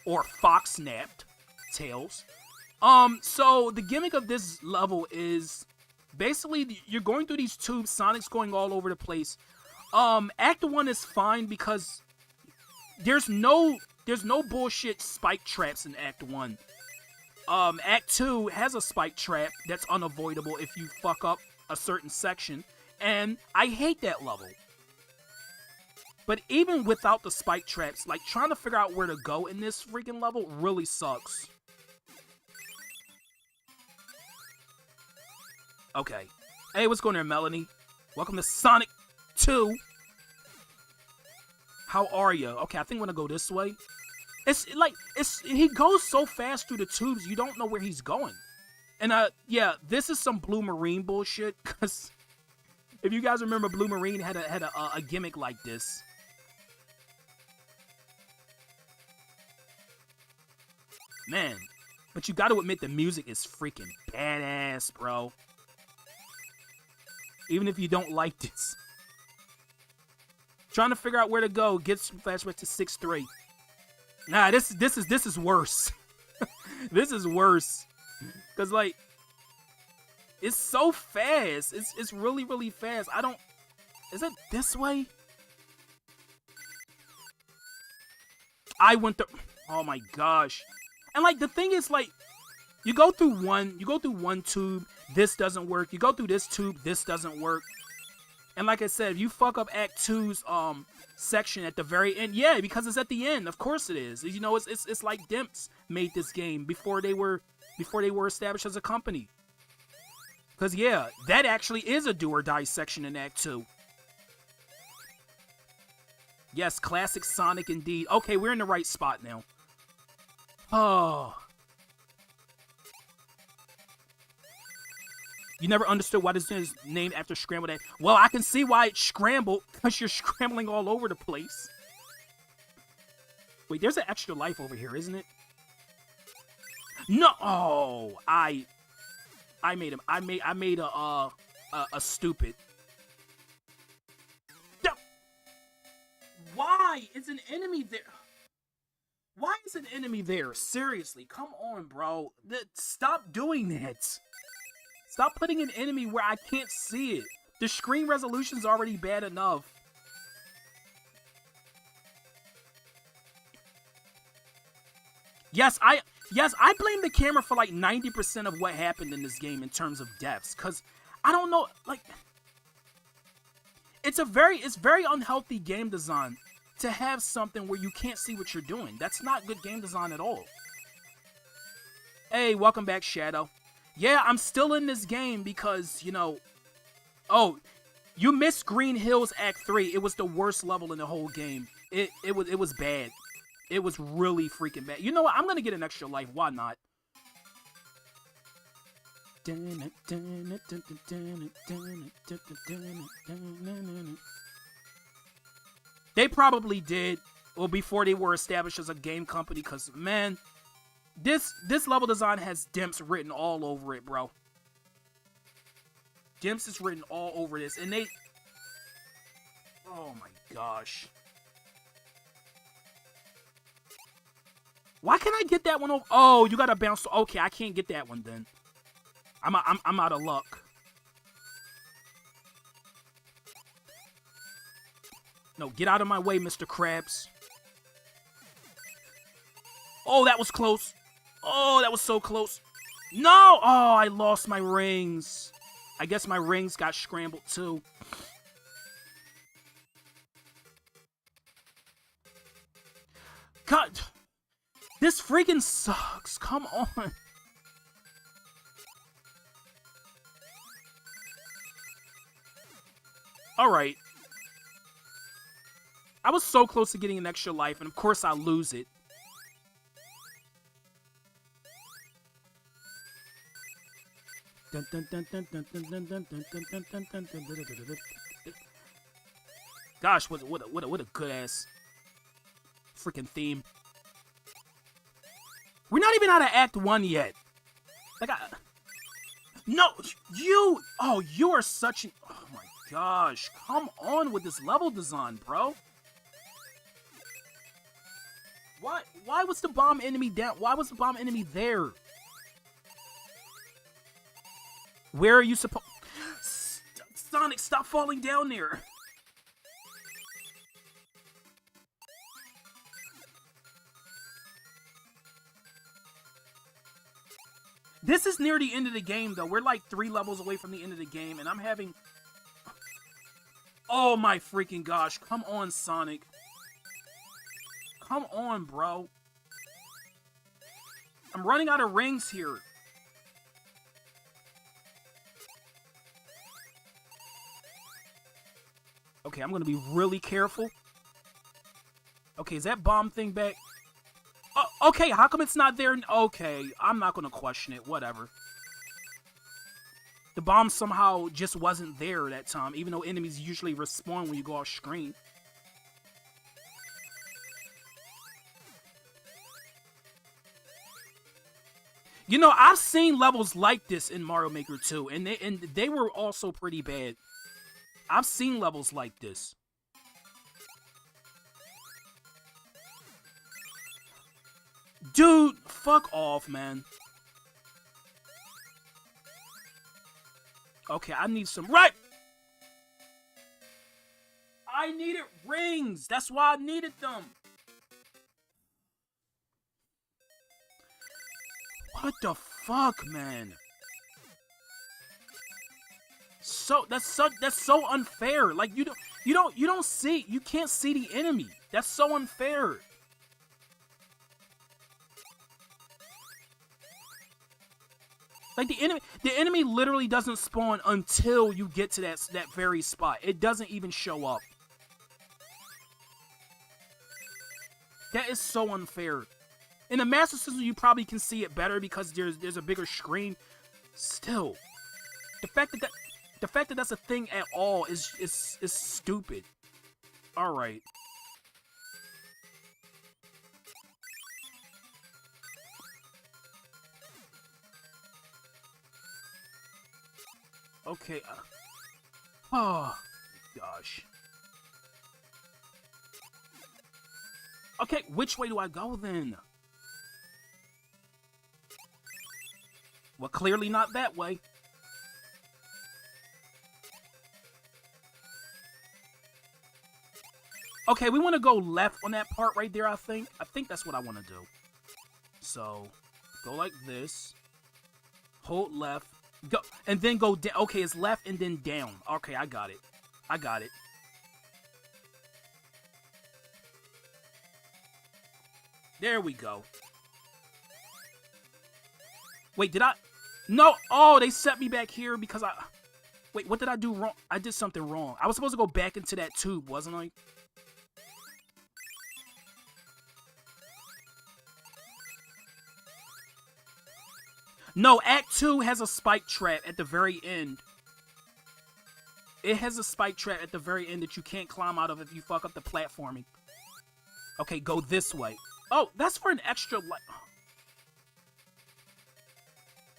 [SPEAKER 1] or fox-napped Tails. So the gimmick of this level is basically you're going through these tubes. Sonic's going all over the place. Act 1 is fine because there's no bullshit spike traps in Act 1. Act 2 has a spike trap that's unavoidable if you fuck up a certain section, and I hate that level. But even without the spike traps, like, trying to figure out where to go in this freaking level really sucks. Okay. Hey, what's going on, Melanie? Welcome to Sonic 2. How are you? Okay, I think I'm gonna go this way. He goes so fast through the tubes, you don't know where he's going. And yeah, this is some Blue Marine bullshit, because if you guys remember, Blue Marine had a gimmick like this. Man, but you got to admit the music is freaking badass, bro. Even if you don't like this. Trying to figure out where to go, gets flashback to 6-3. Nah, this is worse. This is worse. Cause like, it's so fast. It's really, really fast. Is it this way? I went through, oh my gosh. And like, the thing is, like, you go through one tube, this doesn't work. You go through this tube, this doesn't work. And like I said, if you fuck up Act 2's section at the very end, yeah, because it's at the end. Of course it is. You know, it's like Dimps made this game before they were established as a company. Because yeah, that actually is a do or die section in Act 2. Yes, classic Sonic indeed. Okay, we're in the right spot now. Oh. You never understood why this is named after Scrambled Egg. Well, I can see why it's scrambled, because you're scrambling all over the place. Wait, there's an extra life over here, isn't it? No! Oh, I made him. I made a stupid. No! Why is an enemy there? Why is an enemy there? Seriously, come on, bro. Stop doing that. Stop putting an enemy where I can't see it. The screen resolution's already bad enough. Yes, I blame the camera for like 90% of what happened in this game in terms of deaths. Cause I don't know, like, it's very unhealthy game design to have something where you can't see what you're doing. That's not good game design at all. Hey, welcome back, Shadow. Yeah, I'm still in this game because, you know... Oh, you missed Green Hills Act 3. It was the worst level in the whole game. It was bad. It was really freaking bad. You know what? I'm gonna get an extra life. Why not? They probably did, well, before they were established as a game company, because, man, this level design has dimps written all over it, bro. Dimps is written all over this, and they... Oh, my gosh. Why can't I get that one over? Oh, you gotta bounce. Okay, I can't get that one then. I'm out of luck. No, get out of my way, Mr. Krabs. Oh, that was close. Oh, that was so close. No! Oh, I lost my rings. I guess my rings got scrambled too. God, this freaking sucks. Come on. All right. I was so close to getting an extra life, and of course I lose it. Gosh, what a good ass freaking theme. We're not even out of Act 1 yet. Like no, you. Oh, you are such an. Oh my gosh, come on with this level design, bro. Why was the bomb enemy down? Why was the bomb enemy there? Where are you supposed... Sonic, stop falling down there. This is near the end of the game, though. We're like 3 levels away from the end of the game, and I'm having... Oh my freaking gosh. Come on, Sonic. Come on, bro. I'm running out of rings here. Okay, I'm gonna be really careful. Okay, is that bomb thing back? Oh, okay, how come it's not there? Okay, I'm not gonna question it. Whatever. The bomb somehow just wasn't there that time, even though enemies usually respawn when you go off screen. You know, I've seen levels like this in Mario Maker 2, and they were also pretty bad. I've seen levels like this. Dude, fuck off, man. Okay, I need some... Right! I needed rings! That's why I needed them! What the fuck, man? That's so unfair. Like you can't see the enemy. That's so unfair. Like the enemy literally doesn't spawn until you get to that very spot. It doesn't even show up. That is so unfair. In the Master System, you probably can see it better because there's a bigger screen. Still, the fact that that's a thing at all is stupid. All right. Okay. Oh gosh. Okay, which way do I go then? Well, clearly not that way. Okay, we want to go left on that part right there, I think. I think that's what I want to do. So, go like this. Hold left. Go, and then go down. Okay, it's left and then down. Okay, I got it. I got it. There we go. Wait, did I... No! Oh, they set me back here because I... Wait, what did I do wrong? I did something wrong. I was supposed to go back into that tube, wasn't I? No, Act 2 has a spike trap at the very end. It has a spike trap at the very end that you can't climb out of if you fuck up the platforming. Okay, go this way. Oh, that's for an extra life.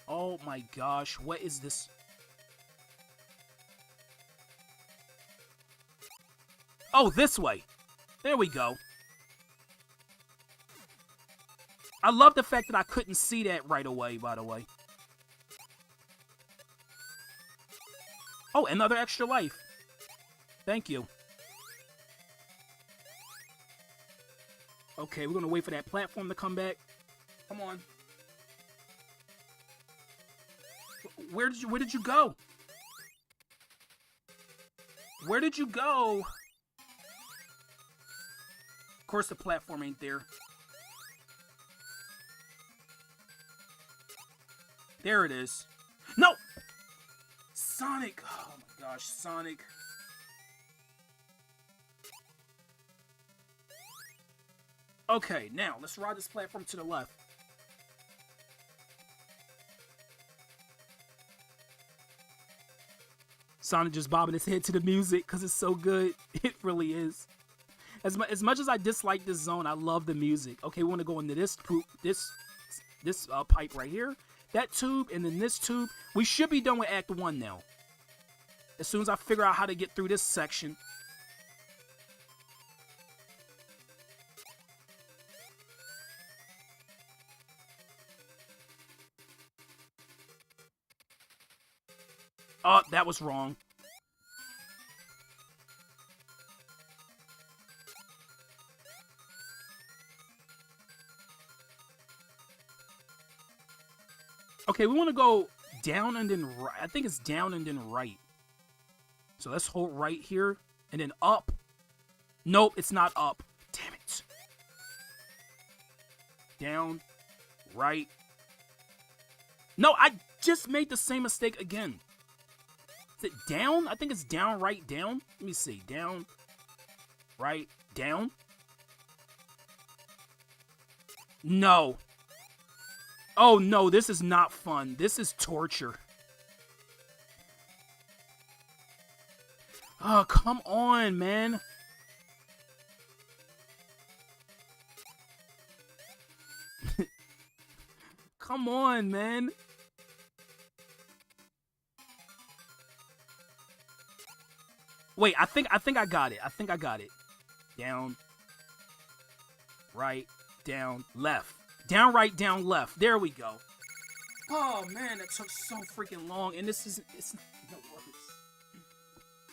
[SPEAKER 1] Oh my gosh, what is this? Oh, this way. There we go. I love the fact that I couldn't see that right away, by the way. Oh, another extra life. Thank you. Okay, we're gonna wait for that platform to come back. Come on. Where did you go? Where did you go? Of course the platform ain't there. There it is. No! Sonic! Oh my gosh, Sonic. Okay, now let's ride this platform to the left. Sonic just bobbing his head to the music because it's so good. It really is. As much as I dislike this zone, I love the music. Okay, we want to go into this pipe right here. That tube, and then this tube. We should be done with Act 1 now. As soon as I figure out how to get through this section. Oh, that was wrong. Okay, we want to go down and then right. I think it's down and then right. So let's hold right here and then up. Nope, it's not up. Damn it. Down, right. No, I just made the same mistake again. Is it down? I think it's down, right, down. Let me see. Down, right, down. No. Oh no, this is not fun. This is torture. Oh, come on, man. Come on, man. Wait, I think I got it. I think I got it. Down, right, down, left. Down, right, down, left. There we go. Oh man, that took so freaking long, and it's not the worst.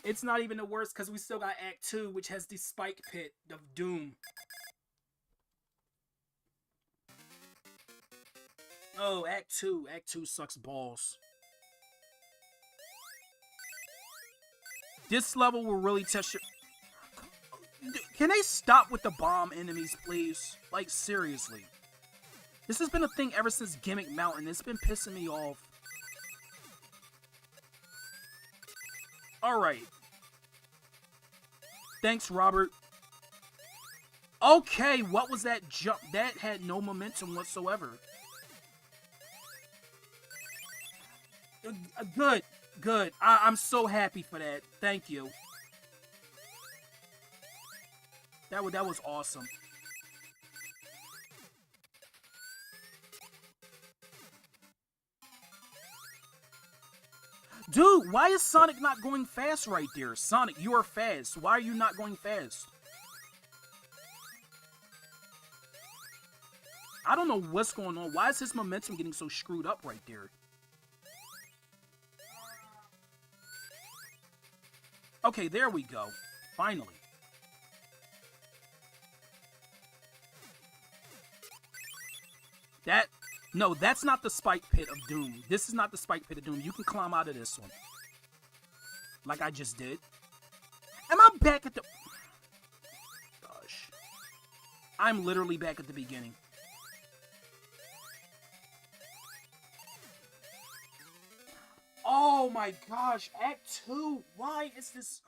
[SPEAKER 1] It's not even the worst because we still got Act 2, which has the spike pit of doom. Oh, Act 2. Act 2 sucks balls. This level will really test your... Can they stop with the bomb enemies, please? Like, seriously. This has been a thing ever since Gimmick Mountain. It's been pissing me off. Alright. Thanks, Robert. Okay, what was that jump? That had no momentum whatsoever. Good, good. I'm so happy for that. Thank you. That was awesome. Dude, why is Sonic not going fast right there? Sonic, you are fast. Why are you not going fast? I don't know what's going on. Why is his momentum getting so screwed up right there? Okay, there we go. Finally. No, that's not the spike pit of doom. This is not the spike pit of doom. You can climb out of this one. Like I just did. Am I back at the... Gosh. I'm literally back at the beginning. Oh my gosh, Act 2. Why is this...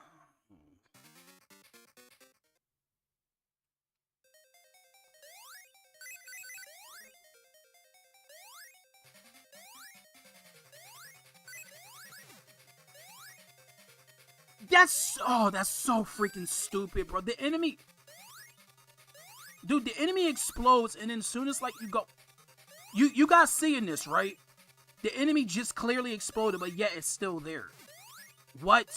[SPEAKER 1] that's so freaking stupid, bro. The enemy, dude, the enemy explodes, and then as soon as like you go, you guys seeing this, right? The enemy just clearly exploded, but yet it's still there. What?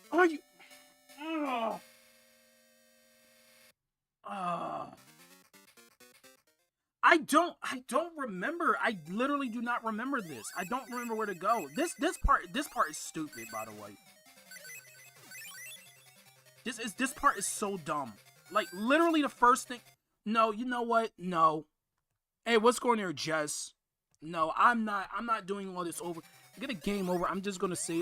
[SPEAKER 1] Are you? Ugh. Ugh. I don't remember. I literally do not remember this. I don't remember where to go. This part is stupid, by the way. This part is so dumb. Like literally the first thing. No, you know what? No. Hey, what's going there, Jess? No, I'm not doing all this over. Get a game over. I'm just gonna say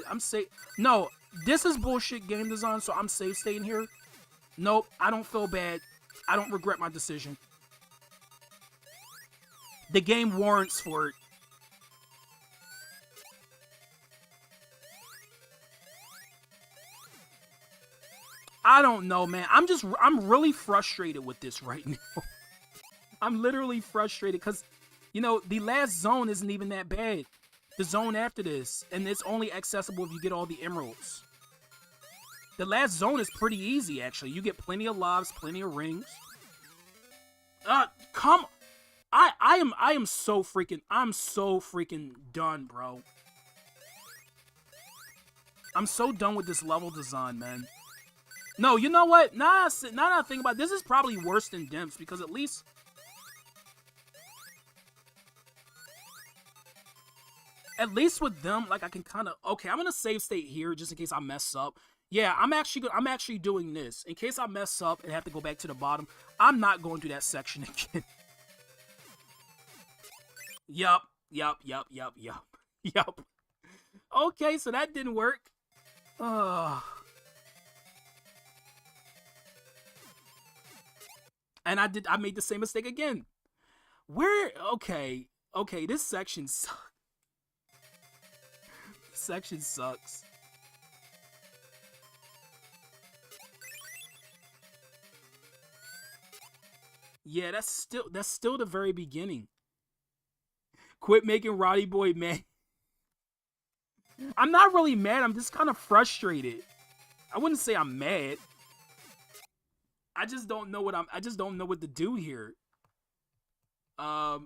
[SPEAKER 1] no. This is bullshit game design, so I'm safe staying here. Nope, I don't feel bad. I don't regret my decision. The game warrants for it. I don't know, man. I'm really frustrated with this right now. I'm literally frustrated because, you know, the last zone isn't even that bad. The zone after this, and it's only accessible if you get all the emeralds. The last zone is pretty easy, actually. You get plenty of lives, plenty of rings. Come, I'm so freaking done, bro. I'm so done with this level design, man. No, you know what? Now that I think about it, this is probably worse than Dimps because at least with them, like I can kind of okay. I'm gonna save state here just in case I mess up. Yeah, I'm actually doing this in case I mess up and have to go back to the bottom. I'm not going through that section again. Yup. Okay, so that didn't work. And I made the same mistake again. Where? Okay, this section sucks. This section sucks. Yeah, that's still the very beginning. Quit making Roddy Boy mad. I'm not really mad. I'm just kind of frustrated. I wouldn't say I'm mad. I just don't know what to do here. Let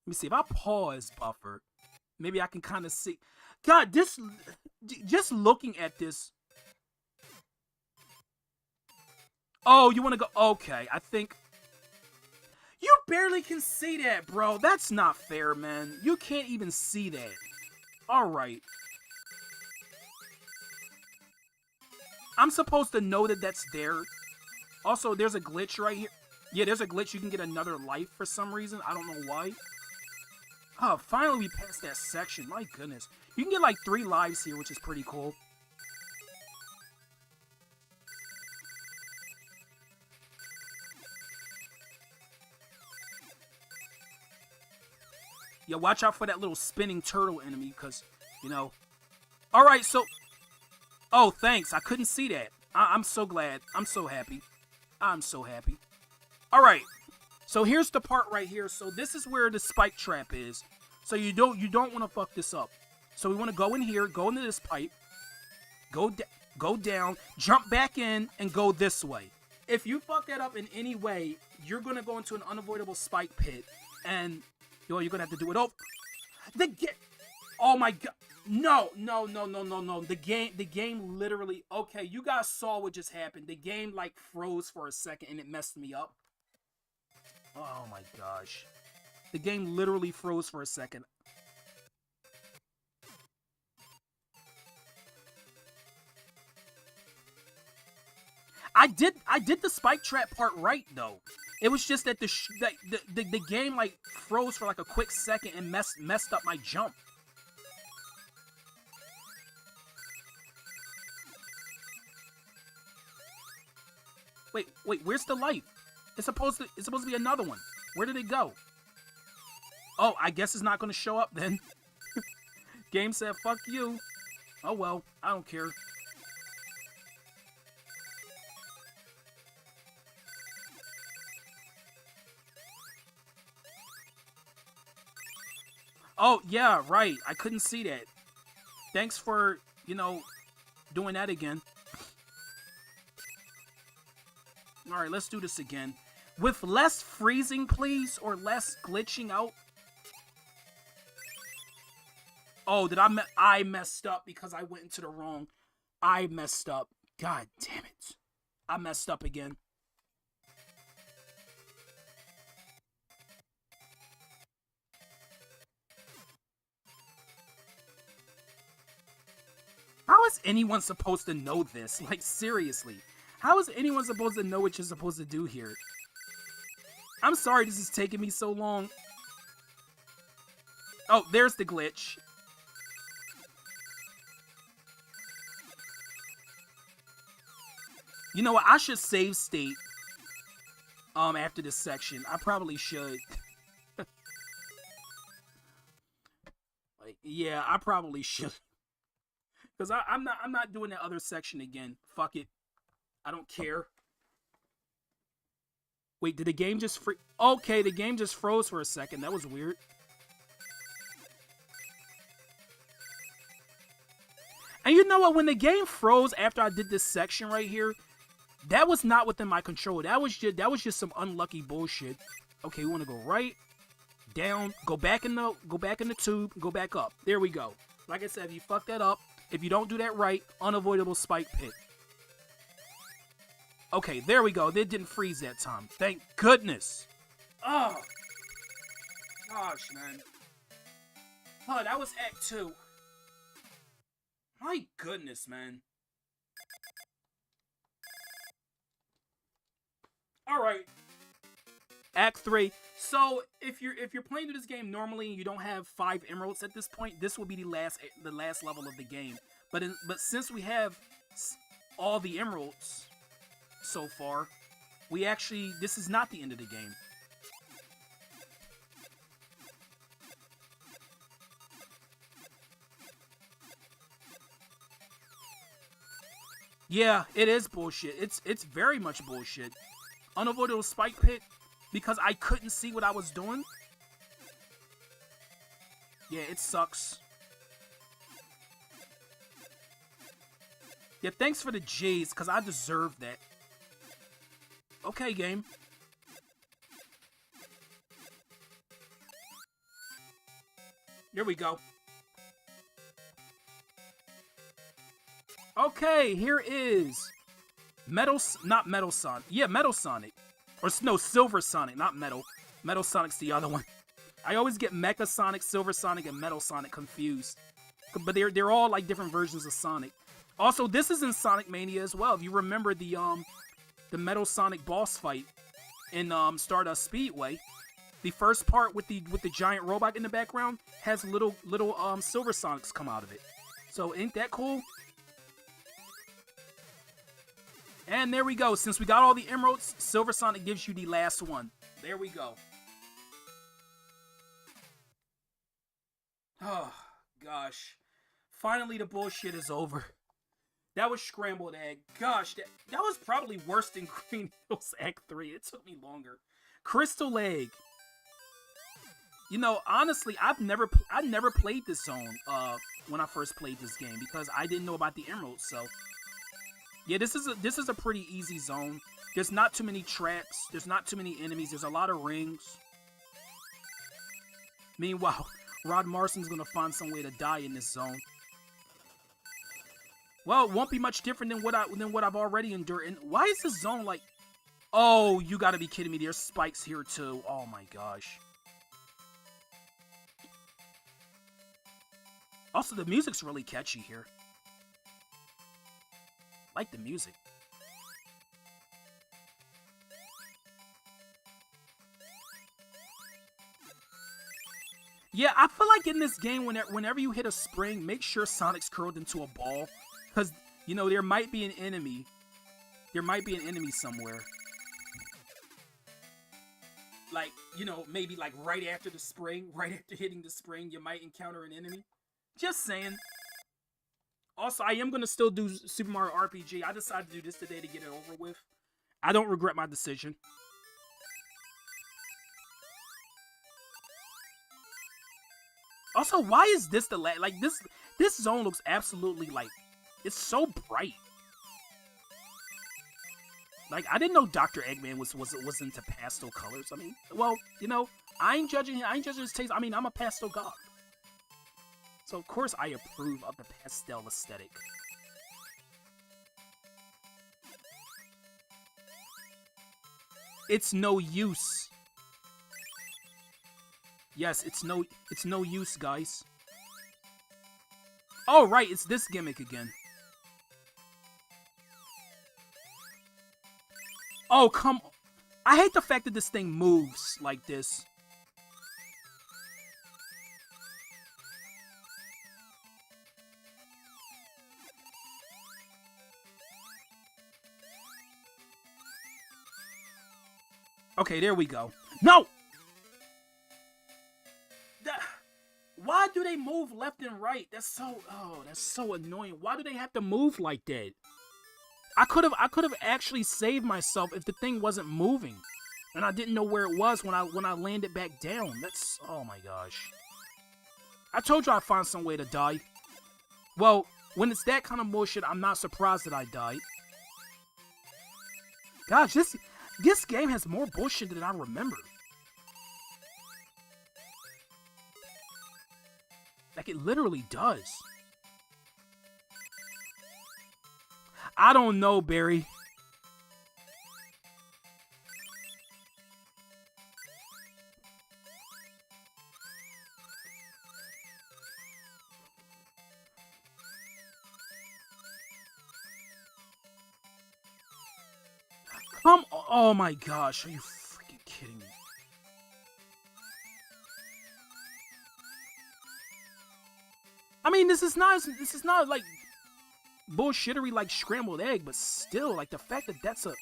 [SPEAKER 1] me see if I pause buffer. Maybe I can kind of see. God, just looking at this. Oh, you want to go? Okay, I think you barely can see that, bro. That's not fair, man. You can't even see that. All right. I'm supposed to know that that's there. Also, there's a glitch right here. Yeah, there's a glitch. You can get another life for some reason. I don't know why. Oh, finally we passed that section. My goodness. You can get like 3 lives here, which is pretty cool. Yeah, watch out for that little spinning turtle enemy, because, you know. Alright, so... Oh, thanks. I couldn't see that. I'm so glad. I'm so happy. I'm so happy. Alright. So here's the part right here. So this is where the spike trap is. So you don't want to fuck this up. So we want to go in here, go into this pipe, go down, jump back in, and go this way. If you fuck that up in any way, you're going to go into an unavoidable spike pit. And... Yo, you're gonna have to do it over. Oh my god. No. The game literally. Okay, you guys saw what just happened. The game like froze for a second and it messed me up. Oh my gosh. The game literally froze for a second. I did the spike trap part right though. It was just that the game like froze for like a quick second and messed up my jump. Wait, where's the life? It's supposed to be another one. Where did it go? Oh, I guess it's not gonna show up then. Game said, fuck you. Oh well, I don't care. Oh, yeah, right. I couldn't see that. Thanks for, doing that again. Alright, let's do this again. With less freezing, please, or less glitching out. Oh, I messed up because I went into the wrong. I messed up. God damn it. I messed up again. How is anyone supposed to know this? Like, seriously. How is anyone supposed to know what you're supposed to do here? I'm sorry this is taking me so long. Oh, there's the glitch. You know what? I should save state after this section. I probably should. Like, yeah, I probably should. Because I'm not doing that other section again. Fuck it. I don't care. Wait, did the game just freeze? Okay, the game just froze for a second. That was weird. And you know what? When the game froze after I did this section right here, that was not within my control. That was just some unlucky bullshit. Okay, we want to go right, down, go back in the tube, go back up. There we go. Like I said, if you fuck that up, if you don't do that right, unavoidable spike pit. Okay, there we go. They didn't freeze that time. Thank goodness. Oh. Gosh, man. Oh, that was Act 2. My goodness, man. Alright. Act 3. So, if you're playing through this game normally and you don't have 5 emeralds at this point, this will be the last level of the game. But since we have all the emeralds so far, this is not the end of the game. Yeah, it is bullshit. It's very much bullshit. Unavoidable spike pit because I couldn't see what I was doing. Yeah, it sucks. Yeah, thanks for the J's, because I deserve that. Okay, game. Here we go. Okay, here is Metal Sonic. Yeah, Metal Sonic. Or no, Silver Sonic, not Metal. Metal Sonic's the other one. I always get Mecha Sonic, Silver Sonic, and Metal Sonic confused. But they're all like different versions of Sonic. Also, this is in Sonic Mania as well. If you remember the Metal Sonic boss fight in Stardust Speedway, the first part with the giant robot in the background has little Silver Sonics come out of it. So ain't that cool? And there we go. Since we got all the emeralds, Silver Sonic gives you the last one. There we go. Oh, gosh. Finally, the bullshit is over. That was Scrambled Egg. Gosh, that was probably worse than Green Hills Act 3. It took me longer. Crystal Egg. You know, honestly, I never played this zone when I first played this game because I didn't know about the emeralds. So, yeah, this is a pretty easy zone. There's not too many traps. There's not too many enemies. There's a lot of rings. Meanwhile, Rod Marston's gonna find some way to die in this zone. Well, it won't be much different than what I've already endured. And why is this zone like... Oh, you gotta be kidding me. There's spikes here too. Oh my gosh. Also, the music's really catchy here. I like the music. Yeah, I feel like in this game, whenever you hit a spring, make sure Sonic's curled into a ball. Because, you know, there might be an enemy There might be an enemy somewhere. Like, you know, maybe like right after the spring, right after hitting the spring, you might encounter an enemy. Just saying. Also, I am going to still do Super Mario RPG. I decided to do this today to get it over with. I don't regret my decision. Also, why is this the like this zone looks absolutely like it's so bright. Like, I didn't know Dr. Eggman was into pastel colors. I mean, well, you know, I ain't judging his taste. I mean, I'm a pastel god. So, of course, I approve of the pastel aesthetic. It's no use. Yes, it's no use, guys. Oh, right, it's this gimmick again. Oh, come on. I hate the fact that this thing moves like this. Okay, there we go. No! Why do they move left and right? That's so annoying. Why do they have to move like that? I could have actually saved myself if the thing wasn't moving, and I didn't know where it was when I landed back down. That's, oh my gosh. I told you I'd find some way to die. Well, when it's that kind of bullshit, I'm not surprised that I died. Gosh, this game has more bullshit than I remember. Like, it literally does. I don't know, Barry. Come on. Oh my gosh, are you freaking kidding me? I mean, this is not like bullshittery like scrambled egg, but still, like, the fact that that's a...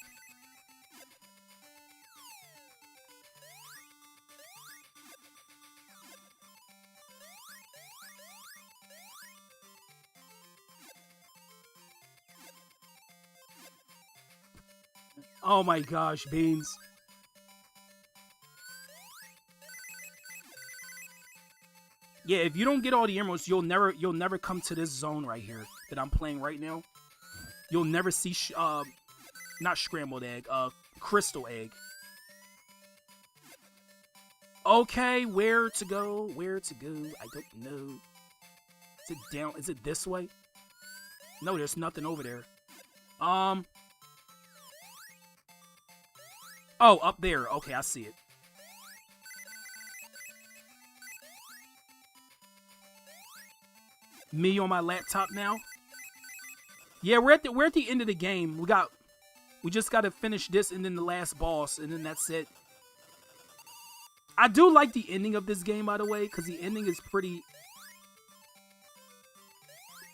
[SPEAKER 1] Oh my gosh, Beans. Yeah, if you don't get all the emeralds, you'll never come to this zone right here that I'm playing right now. You'll never see not scrambled egg, crystal egg. Okay, where to go? Where to go? I don't know. Is it down? Is it this way? No, there's nothing over there. Oh, up there. Okay, I see it. Me on my laptop now. Yeah, we're at the end of the game. We just got to finish this and then the last boss, and then that's it. I do like the ending of this game, by the way, because the ending is pretty...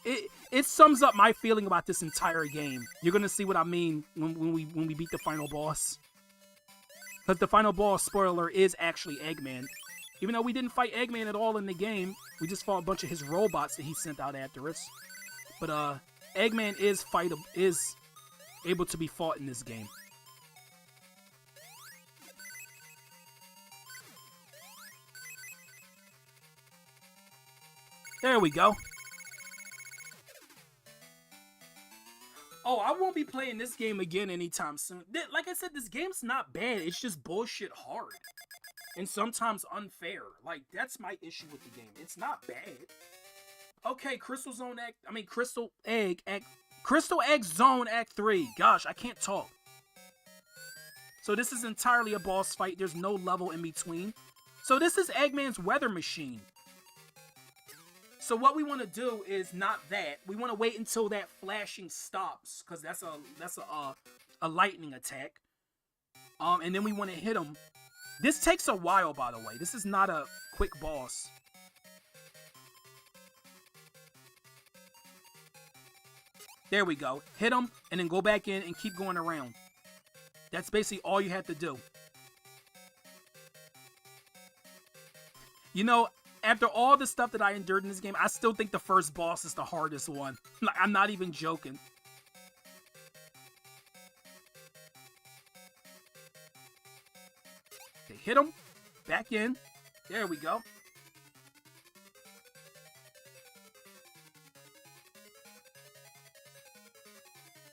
[SPEAKER 1] It sums up my feeling about this entire game. You're gonna see what I mean when we beat the final boss. Because the final boss, spoiler, is actually Eggman. Even though we didn't fight Eggman at all in the game, we just fought a bunch of his robots that he sent out after us. But Eggman is able to be fought in this game. There we go. Oh, I won't be playing this game again anytime soon. Like I said, this game's not bad. It's just bullshit hard. And sometimes unfair. Like, that's my issue with the game. It's not bad. Okay, Crystal Egg Zone Act 3. Gosh, I can't talk. So this is entirely a boss fight. There's no level in between. So this is Eggman's weather machine. So what we want to do is not that. We want to wait until that flashing stops, because that's a lightning attack. And then we want to hit him. This takes a while, by the way. This is not a quick boss. There we go. Hit him, and then go back in and keep going around. That's basically all you have to do. You know, after all the stuff that I endured in this game, I still think the first boss is the hardest one. Like, I'm not even joking. Okay, hit him. Back in. There we go.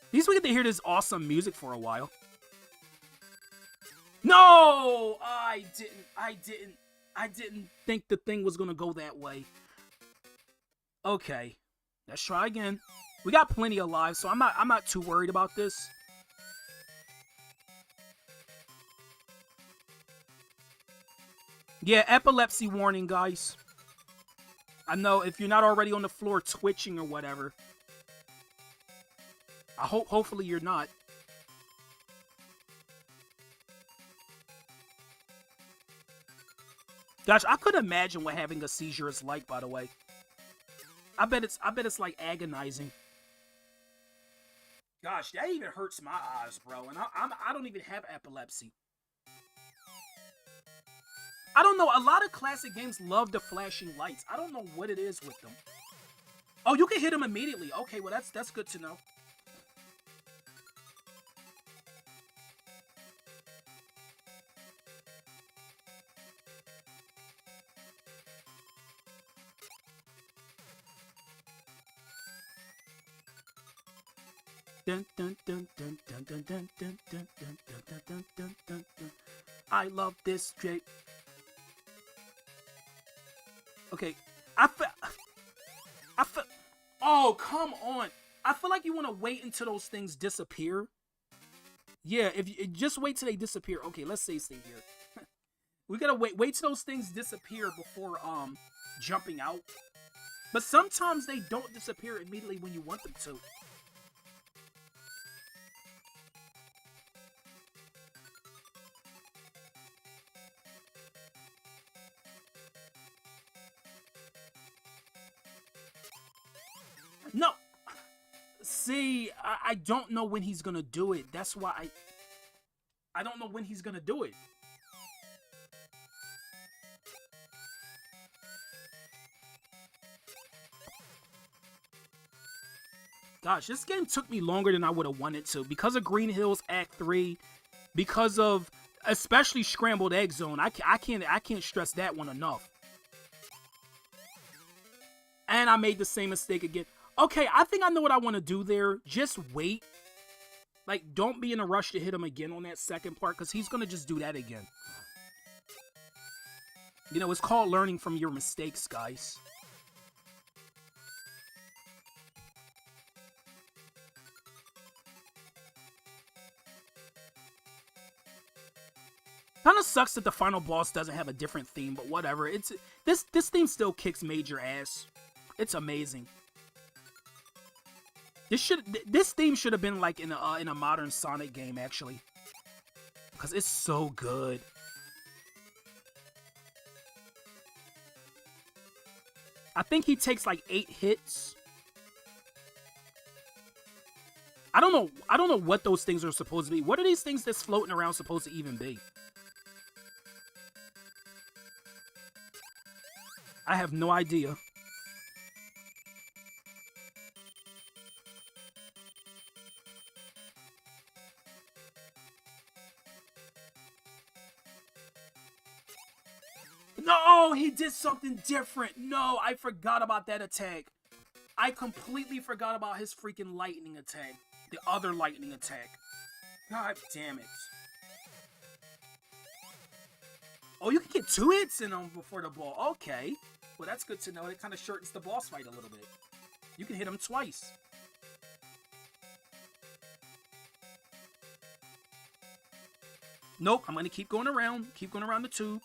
[SPEAKER 1] At least we get to hear this awesome music for a while. No! I didn't think the thing was gonna go that way. Okay. Let's try again. We got plenty of lives, so I'm not too worried about this. Yeah, epilepsy warning, guys. I know if you're not already on the floor twitching or whatever. Hopefully you're not. Gosh, I could imagine what having a seizure is like, by the way. I bet it's like agonizing. Gosh, that even hurts my eyes, bro. And I don't even have epilepsy. I don't know. A lot of classic games love the flashing lights. I don't know what it is with them. Oh, you can hit them immediately. Okay, well that's good to know. Dun, dun, dun, dun, dun, dun, dun, dun, dun, dun, dun, dun, dun, dun, dun. I love this Jake. Okay, I feel. Oh, come on! I feel like you want to wait until those things disappear. Yeah, if you just wait till they disappear. Okay, let's stay here. We gotta wait till those things disappear before jumping out. But sometimes they don't disappear immediately when you want them to. No! See, I don't know when he's gonna do it. That's why I don't know when he's gonna do it. Gosh, this game took me longer than I would have wanted to. Because of Green Hills Act 3, because of especially Scrambled Egg Zone. I can't stress that one enough. And I made the same mistake again. Okay, I think I know what I want to do there. Just wait. Like, don't be in a rush to hit him again on that second part, because he's going to just do that again. You know, it's called learning from your mistakes, guys. Kind of sucks that the final boss doesn't have a different theme, but whatever. This theme still kicks major ass. It's amazing. This theme should have been like in a modern Sonic game, actually, because it's so good. I think he takes like 8 hits. I don't know what those things are supposed to be. What are these things that's floating around supposed to even be? I have no idea. No, he did something different. No, I forgot about that attack. I completely forgot about his freaking lightning attack. The other lightning attack. God damn it. Oh, you can get 2 hits in him before the ball. Okay. Well, that's good to know. It kind of shortens the boss fight a little bit. You can hit him twice. Nope, I'm going to keep going around. Keep going around the tube.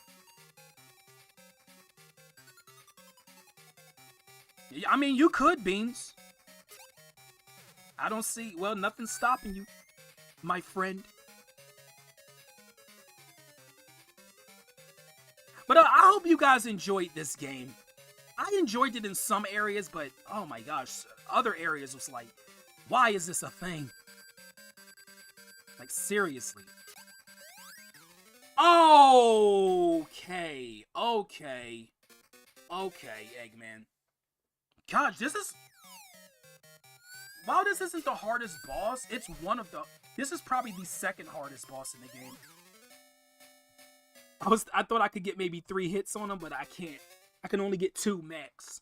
[SPEAKER 1] I mean, you could, Beans. I don't see... Well, nothing's stopping you, my friend. But I hope you guys enjoyed this game. I enjoyed it in some areas, but oh my gosh, other areas was like, Why is this a thing? Like, seriously. Okay. Okay. Okay, Eggman. Gosh, this is... While this isn't the hardest boss, it's one of the... This is probably the second hardest boss in the game. I thought I could get maybe 3 hits on him, but I can't. I can only get 2 max.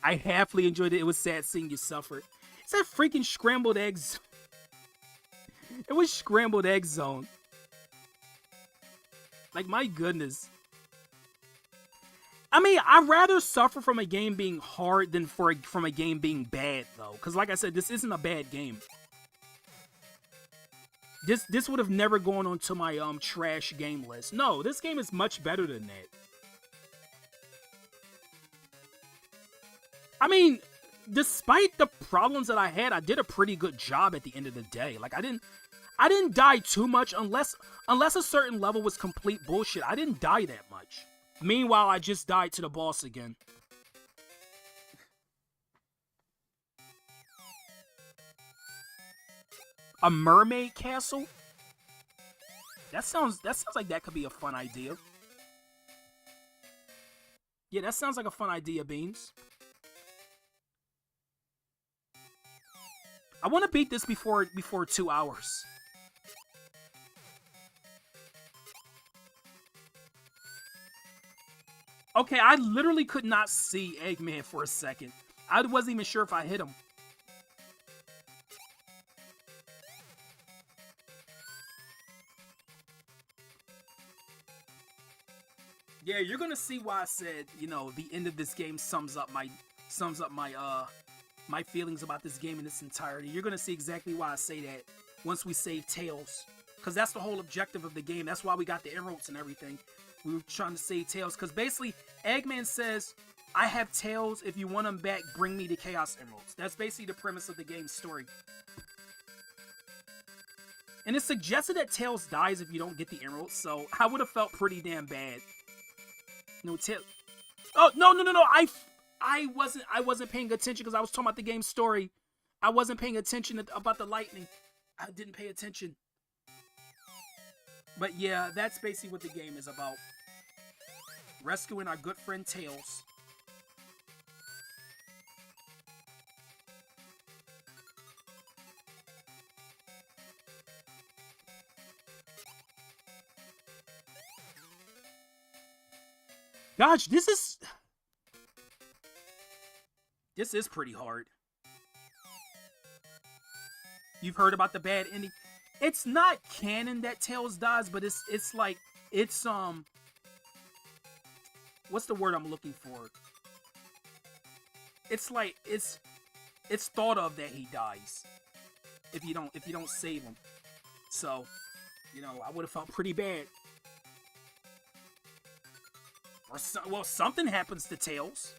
[SPEAKER 1] I happily enjoyed it. It was sad seeing you suffer. It's that freaking scrambled eggs. It was scrambled egg zone. Like, my goodness. I mean, I'd rather suffer from a game being hard than from a game being bad, though. Because, like I said, this isn't a bad game. This would have never gone onto my trash game list. No, this game is much better than that. I mean, despite the problems that I had, I did a pretty good job at the end of the day. Like, I didn't die too much unless a certain level was complete bullshit. I didn't die that much. Meanwhile, I just died to the boss again. A mermaid castle? That sounds like that could be a fun idea. Yeah, that sounds like a fun idea, Beans. I want to beat this before 2 hours. Okay, I literally could not see Eggman for a second. I wasn't even sure if I hit him. Yeah, you're gonna see why I said, you know, the end of this game sums up my my feelings about this game in its entirety. You're gonna see exactly why I say that once we save Tails, because that's the whole objective of the game. That's why we got the emeralds and everything. We were trying to save Tails, because basically Eggman says, I have Tails, if you want them back, bring me the Chaos Emeralds. That's basically the premise of the game's story. And it's suggested that Tails dies if you don't get the emeralds, so I would have felt pretty damn bad. No, Tails... Oh, no, I wasn't paying attention because I was talking about the game's story. I wasn't paying attention about the lightning. I didn't pay attention. But yeah, that's basically what the game is about. Rescuing our good friend Tails. Gosh, this is pretty hard. You've heard about the bad ending. It's not canon that Tails dies, but it's what's the word I'm looking for? It's like it's thought of that he dies if you don't save him. So, you know, I would have felt pretty bad. Or well, something happens to Tails.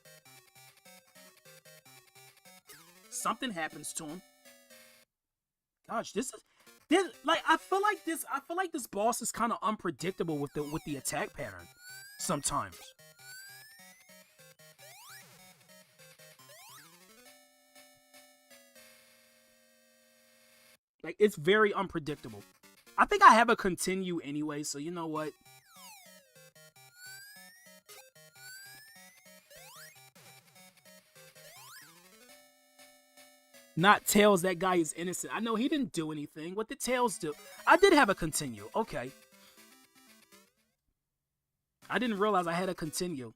[SPEAKER 1] Something happens to him. Gosh, I feel like this boss is kind of unpredictable with the attack pattern sometimes. Like, it's very unpredictable. I think I have a continue anyway, so you know what? Not Tails, that guy is innocent. I know he didn't do anything. What did Tails do? I did have a continue. Okay. I didn't realize I had a continue.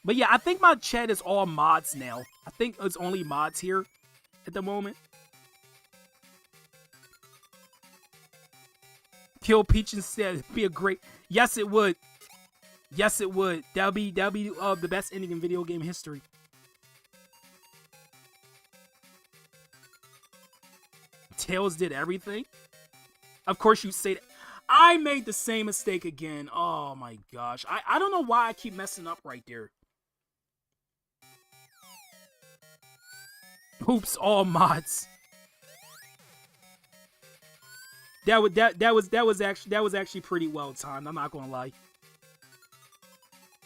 [SPEAKER 1] But yeah, I think my chat is all mods now. I think it's only mods here at the moment. Kill Peach instead. Be a great... Yes, it would. Yes, it would. That'll be the best ending in video game history. Tails did everything? Of course you say that. I made the same mistake again. Oh my gosh. I don't know why I keep messing up right there. Oops, all mods. That was actually pretty well timed. I'm not gonna lie.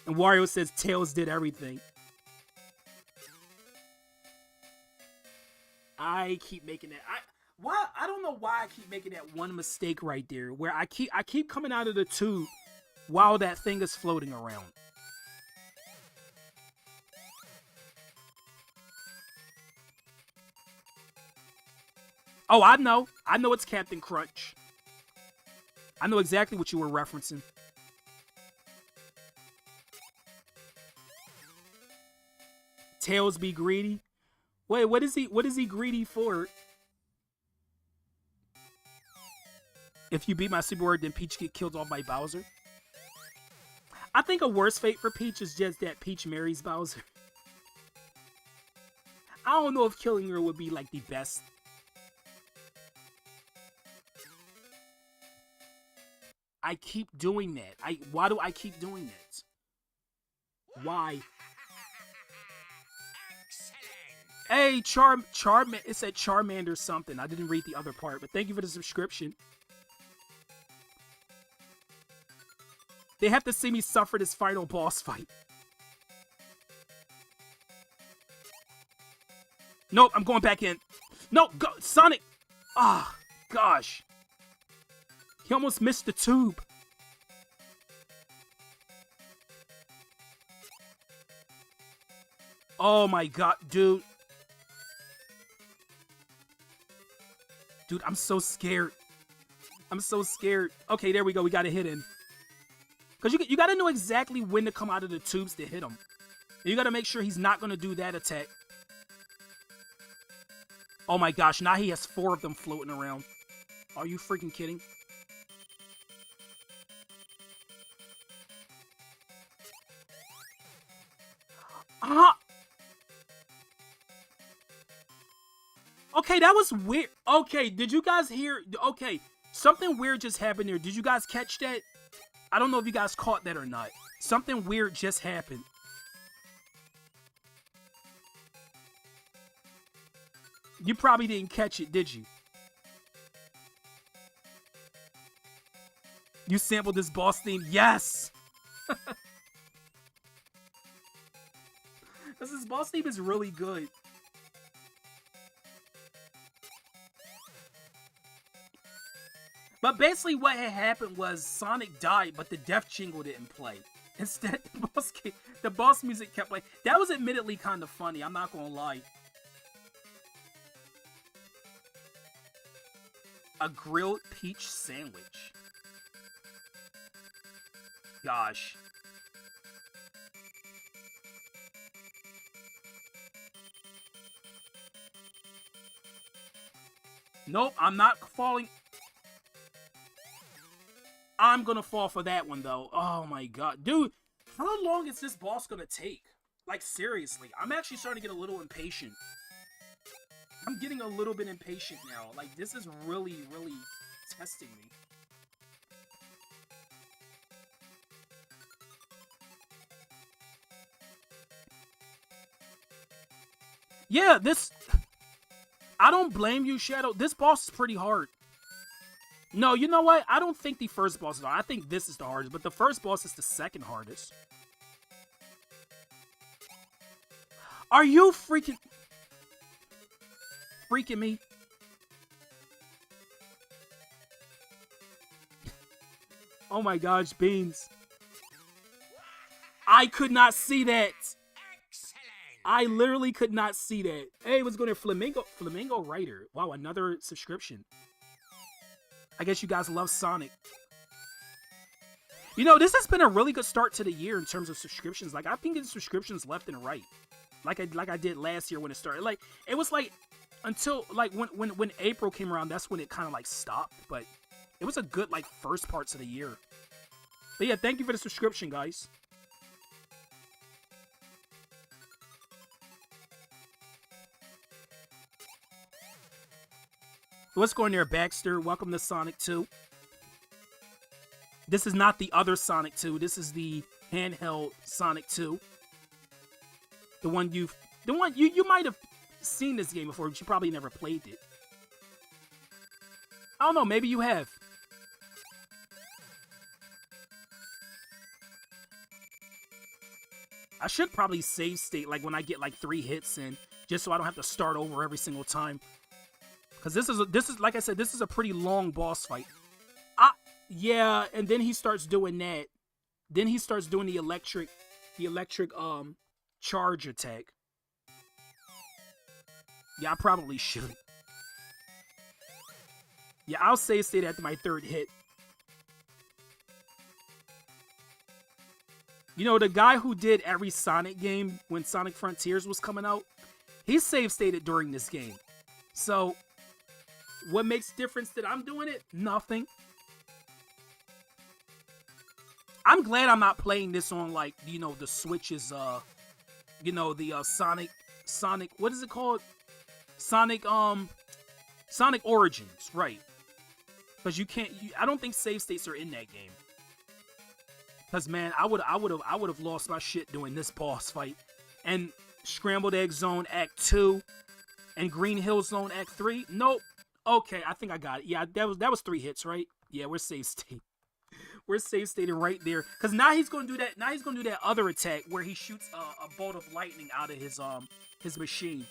[SPEAKER 1] And Wario says Tails did everything. I keep making that. I don't know why I keep making that one mistake right there, where I keep coming out of the tube while that thing is floating around. Oh, I know it's Captain Crunch. I know exactly what you were referencing. Tails be greedy. Wait, what is he greedy for? If you beat my Super Word, then Peach get killed off by Bowser. I think a worse fate for Peach is just that Peach marries Bowser. I don't know if killing her would be like the best. I keep doing that. Why do I keep doing that? Why? Hey, it said Charmander something. I didn't read the other part, but thank you for the subscription. They have to see me suffer this final boss fight. Nope, I'm going back in. No, go, Sonic! Ah, gosh. He almost missed the tube. Oh my god, dude. Dude, I'm so scared. I'm so scared. Okay, there we go. We got to hit him. Because you got to know exactly when to come out of the tubes to hit him. And you got to make sure he's not going to do that attack. Oh my gosh, now he has 4 of them floating around. Are you freaking kidding? Okay, that was weird. Okay, did you guys hear? Okay, something weird just happened there. Did you guys catch that? I don't know if you guys caught that or not. Something weird just happened. You probably didn't catch it, did you? You sampled this boss theme? Yes! This boss theme is really good. But basically what had happened was Sonic died, but the death jingle didn't play. Instead, the boss music kept playing. That was admittedly kind of funny, I'm not gonna lie. A grilled peach sandwich. Gosh. Nope, I'm not falling. I'm gonna fall for that one, though. Oh my god. Dude, how long is this boss gonna take? Like, seriously. I'm actually starting to get a little impatient. I'm getting a little bit impatient now. Like, this is really, really testing me. Yeah, this... I don't blame you, Shadow. This boss is pretty hard. No, you know what? I don't think the first boss is hard. I think this is the hardest, but the first boss is the second hardest. Are you freaking me? Oh my gosh, Beans. I could not see that. I literally could not see that. Hey, what's going on? Flamingo Writer. Wow, another subscription. I guess you guys love Sonic. You know, this has been a really good start to the year in terms of subscriptions. Like, I've been getting subscriptions left and right. Like I did last year when it started. Like, it was like until like when April came around, that's when it kind of like stopped. But it was a good like first parts of the year. But yeah, thank you for the subscription, guys. What's going there, Baxter? Welcome to Sonic 2. This is not the other Sonic 2. This is the handheld Sonic 2. The one you might have seen this game before, but you probably never played it. I don't know, maybe you have. I should probably save state like when I get like 3 hits in, just so I don't have to start over every single time. Cause this is like I said, this is a pretty long boss fight. Yeah, and then he starts doing that. Then he starts doing the electric charge attack. Yeah, I probably should. Yeah, I'll save state after my 3rd hit. You know, the guy who did every Sonic game when Sonic Frontiers was coming out, he save stated during this game. So, what makes difference that I'm doing it? Nothing. I'm glad I'm not playing this on, like, you know, the Switch's, you know, the Sonic, what is it called? Sonic Origins, right. Because I don't think save states are in that game. Because, man, I would have lost my shit doing this boss fight. And Scrambled Egg Zone Act 2 and Green Hill Zone Act 3. Nope. Okay, I think I got it. Yeah, that was 3 hits, right? Yeah, we're save state. We're save stated right there. Because now he's gonna do that. Now he's gonna do that other attack where he shoots a bolt of lightning out of his machine.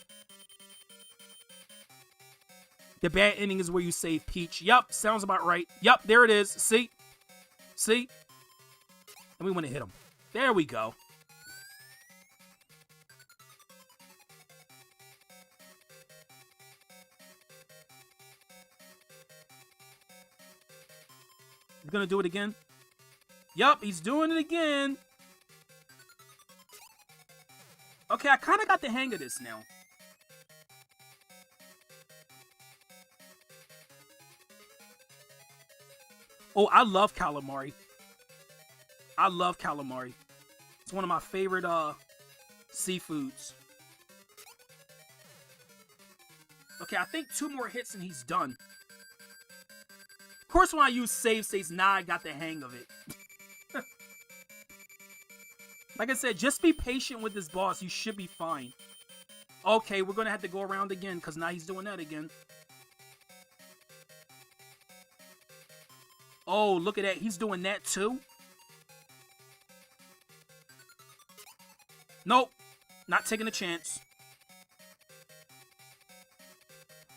[SPEAKER 1] The bad ending is where you save Peach. Yup, sounds about right. Yup, there it is. See? And we want to hit him. There we go. He's gonna do it again. Yup, he's doing it again. Okay, I kind of got the hang of this now. Oh, I love calamari. I love calamari. It's one of my favorite seafoods. Okay, I think 2 more hits and he's done. Of course, when I use save states, now I got the hang of it. Like I said, just be patient with this boss. You should be fine. Okay, we're going to have to go around again because now he's doing that again. Oh, look at that. He's doing that too? Nope. Not taking a chance.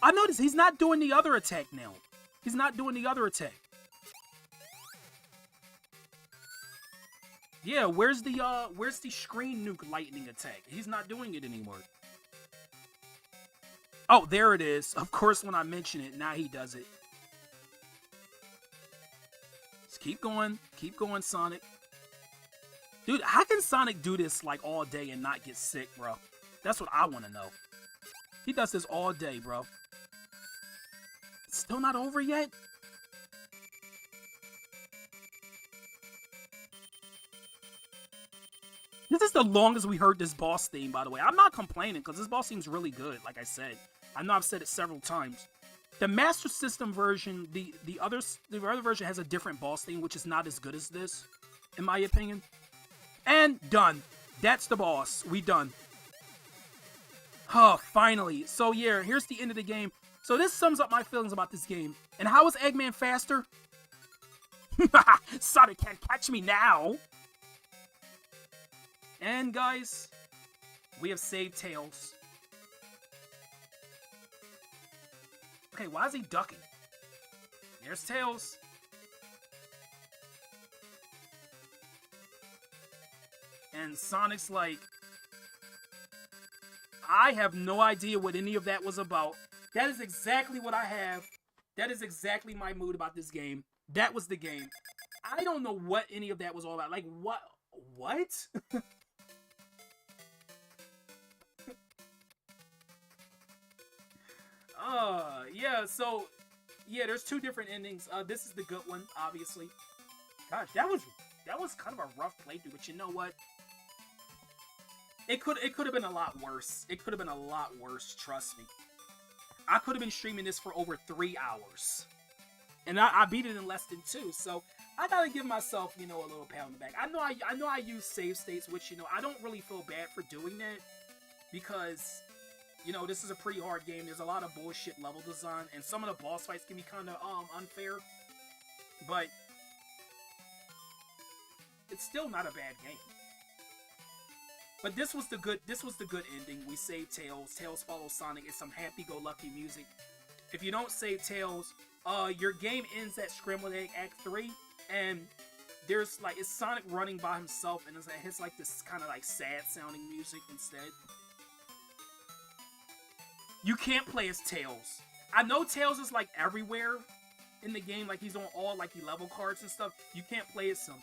[SPEAKER 1] I noticed he's not doing the other attack now. He's not doing the other attack. Yeah, where's the screen nuke lightning attack? He's not doing it anymore. Oh, there it is. Of course, when I mention it, now he does it. Just keep going, Sonic. Dude, how can Sonic do this like all day and not get sick, bro? That's what I want to know. He does this all day, bro. It's still not over yet? This is the longest we heard this boss theme, by the way. I'm not complaining, because this boss theme's really good, like I said. I know I've said it several times. The Master System version, the other version has a different boss theme, which is not as good as this, in my opinion. And done. That's the boss. We done. Oh, finally. So yeah, here's the end of the game. So this sums up my feelings about this game. And how is Eggman faster? Sonic can't catch me now. And guys, we have saved Tails. Okay, why is he ducking? There's Tails. And Sonic's like, I have no idea what any of that was about. That is exactly what I have. That is exactly my mood about this game. That was the game. I don't know what any of that was all about. Like, what? What? Yeah, so, yeah, there's 2 different endings. This is the good one, obviously. Gosh, that was kind of a rough playthrough, but you know what? It could have been a lot worse. It could have been a lot worse, trust me. I could have been streaming this for over 3 hours. And I beat it in less than 2, so I gotta give myself, you know, a little pat on the back. I know I use save states, which, you know, I don't really feel bad for doing that. Because You know, this is a pretty hard game. There's a lot of bullshit level design, and some of the boss fights can be kind of unfair. But it's still not a bad game. But this was the good ending. We saved Tails. Tails follows Sonic. It's some happy-go-lucky music. If you don't save Tails, your game ends at Scrambled Egg Act 3, and there's like it's Sonic running by himself, and it's like this kind of like sad-sounding music instead. You can't play as Tails. I know Tails is like everywhere in the game, like he's on all like the level cards and stuff. You can't play as him.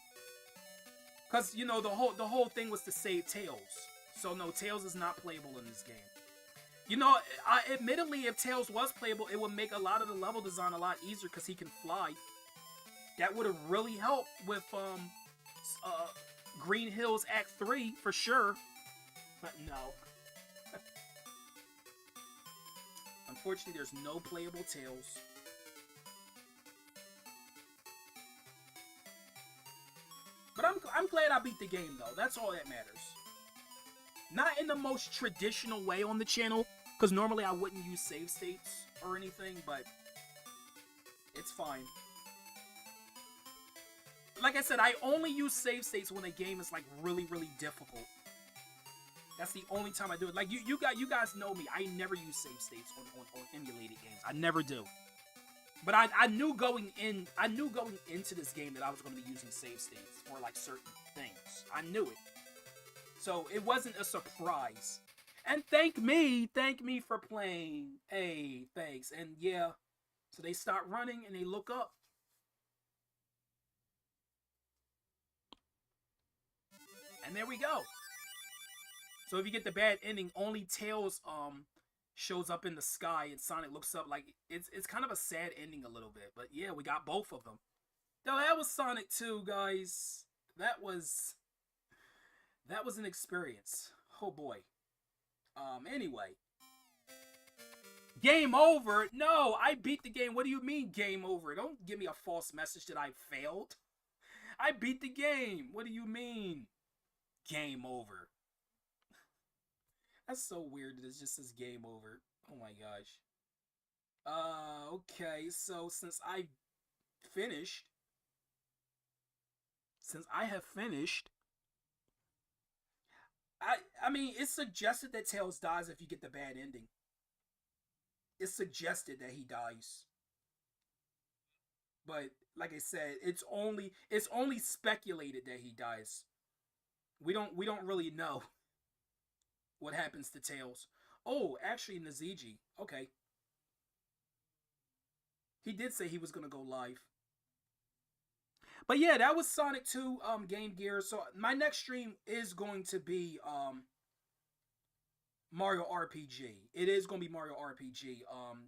[SPEAKER 1] Cause you know the whole thing was to save Tails. So no, Tails is not playable in this game. You know, admittedly, if Tails was playable, it would make a lot of the level design a lot easier because he can fly. That would have really helped with Green Hills Act 3 for sure. But no. Unfortunately, there's no playable Tails. But I'm glad I beat the game, though. That's all that matters. Not in the most traditional way on the channel, because normally I wouldn't use save states or anything, but it's fine. Like I said, I only use save states when a game is like really, really difficult. That's the only time I do it. Like you guys know me. I never use save states on emulated games. I never do. But I knew going into this game that I was going to be using save states for like certain things. I knew it. So it wasn't a surprise. And thank me for playing. Hey, thanks. And yeah, so they start running and they look up. And there we go. So if you get the bad ending, only Tails shows up in the sky and Sonic looks up. Like it's kind of a sad ending a little bit, but yeah, we got both of them. Now that was Sonic 2, guys. That was an experience. Oh boy. Anyway. Game over? No, I beat the game. What do you mean game over? Don't give me a false message that I failed. I beat the game. What do you mean? Game over. That's so weird that it just says game over. Oh my gosh. Okay, so since I have finished, I mean, it's suggested that Tails dies if you get the bad ending. It's suggested that he dies. But like I said, it's only speculated that he dies. We don't really know what happens to Tails. Oh, actually, Naziji. Okay. He did say he was going to go live. But yeah, that was Sonic 2 Game Gear. So my next stream is going to be Mario RPG. It is going to be Mario RPG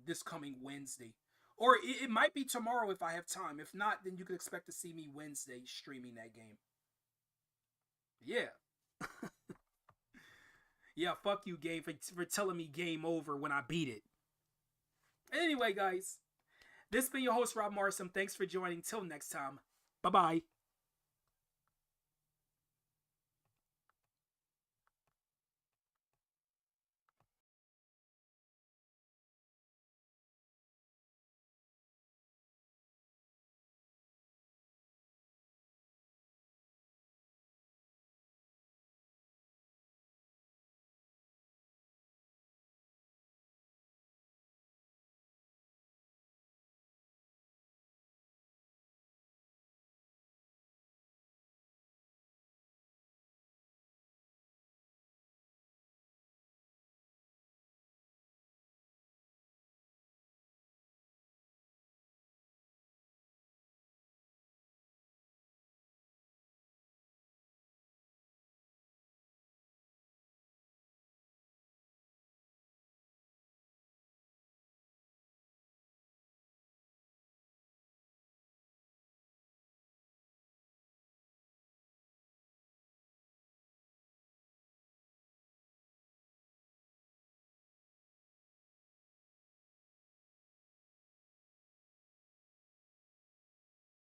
[SPEAKER 1] this coming Wednesday. Or it might be tomorrow if I have time. If not, then you can expect to see me Wednesday streaming that game. Yeah. Yeah, fuck you, game, for telling me game over when I beat it. Anyway, guys, this has been your host, Rob Morrison. Thanks for joining. Till next time. Bye-bye.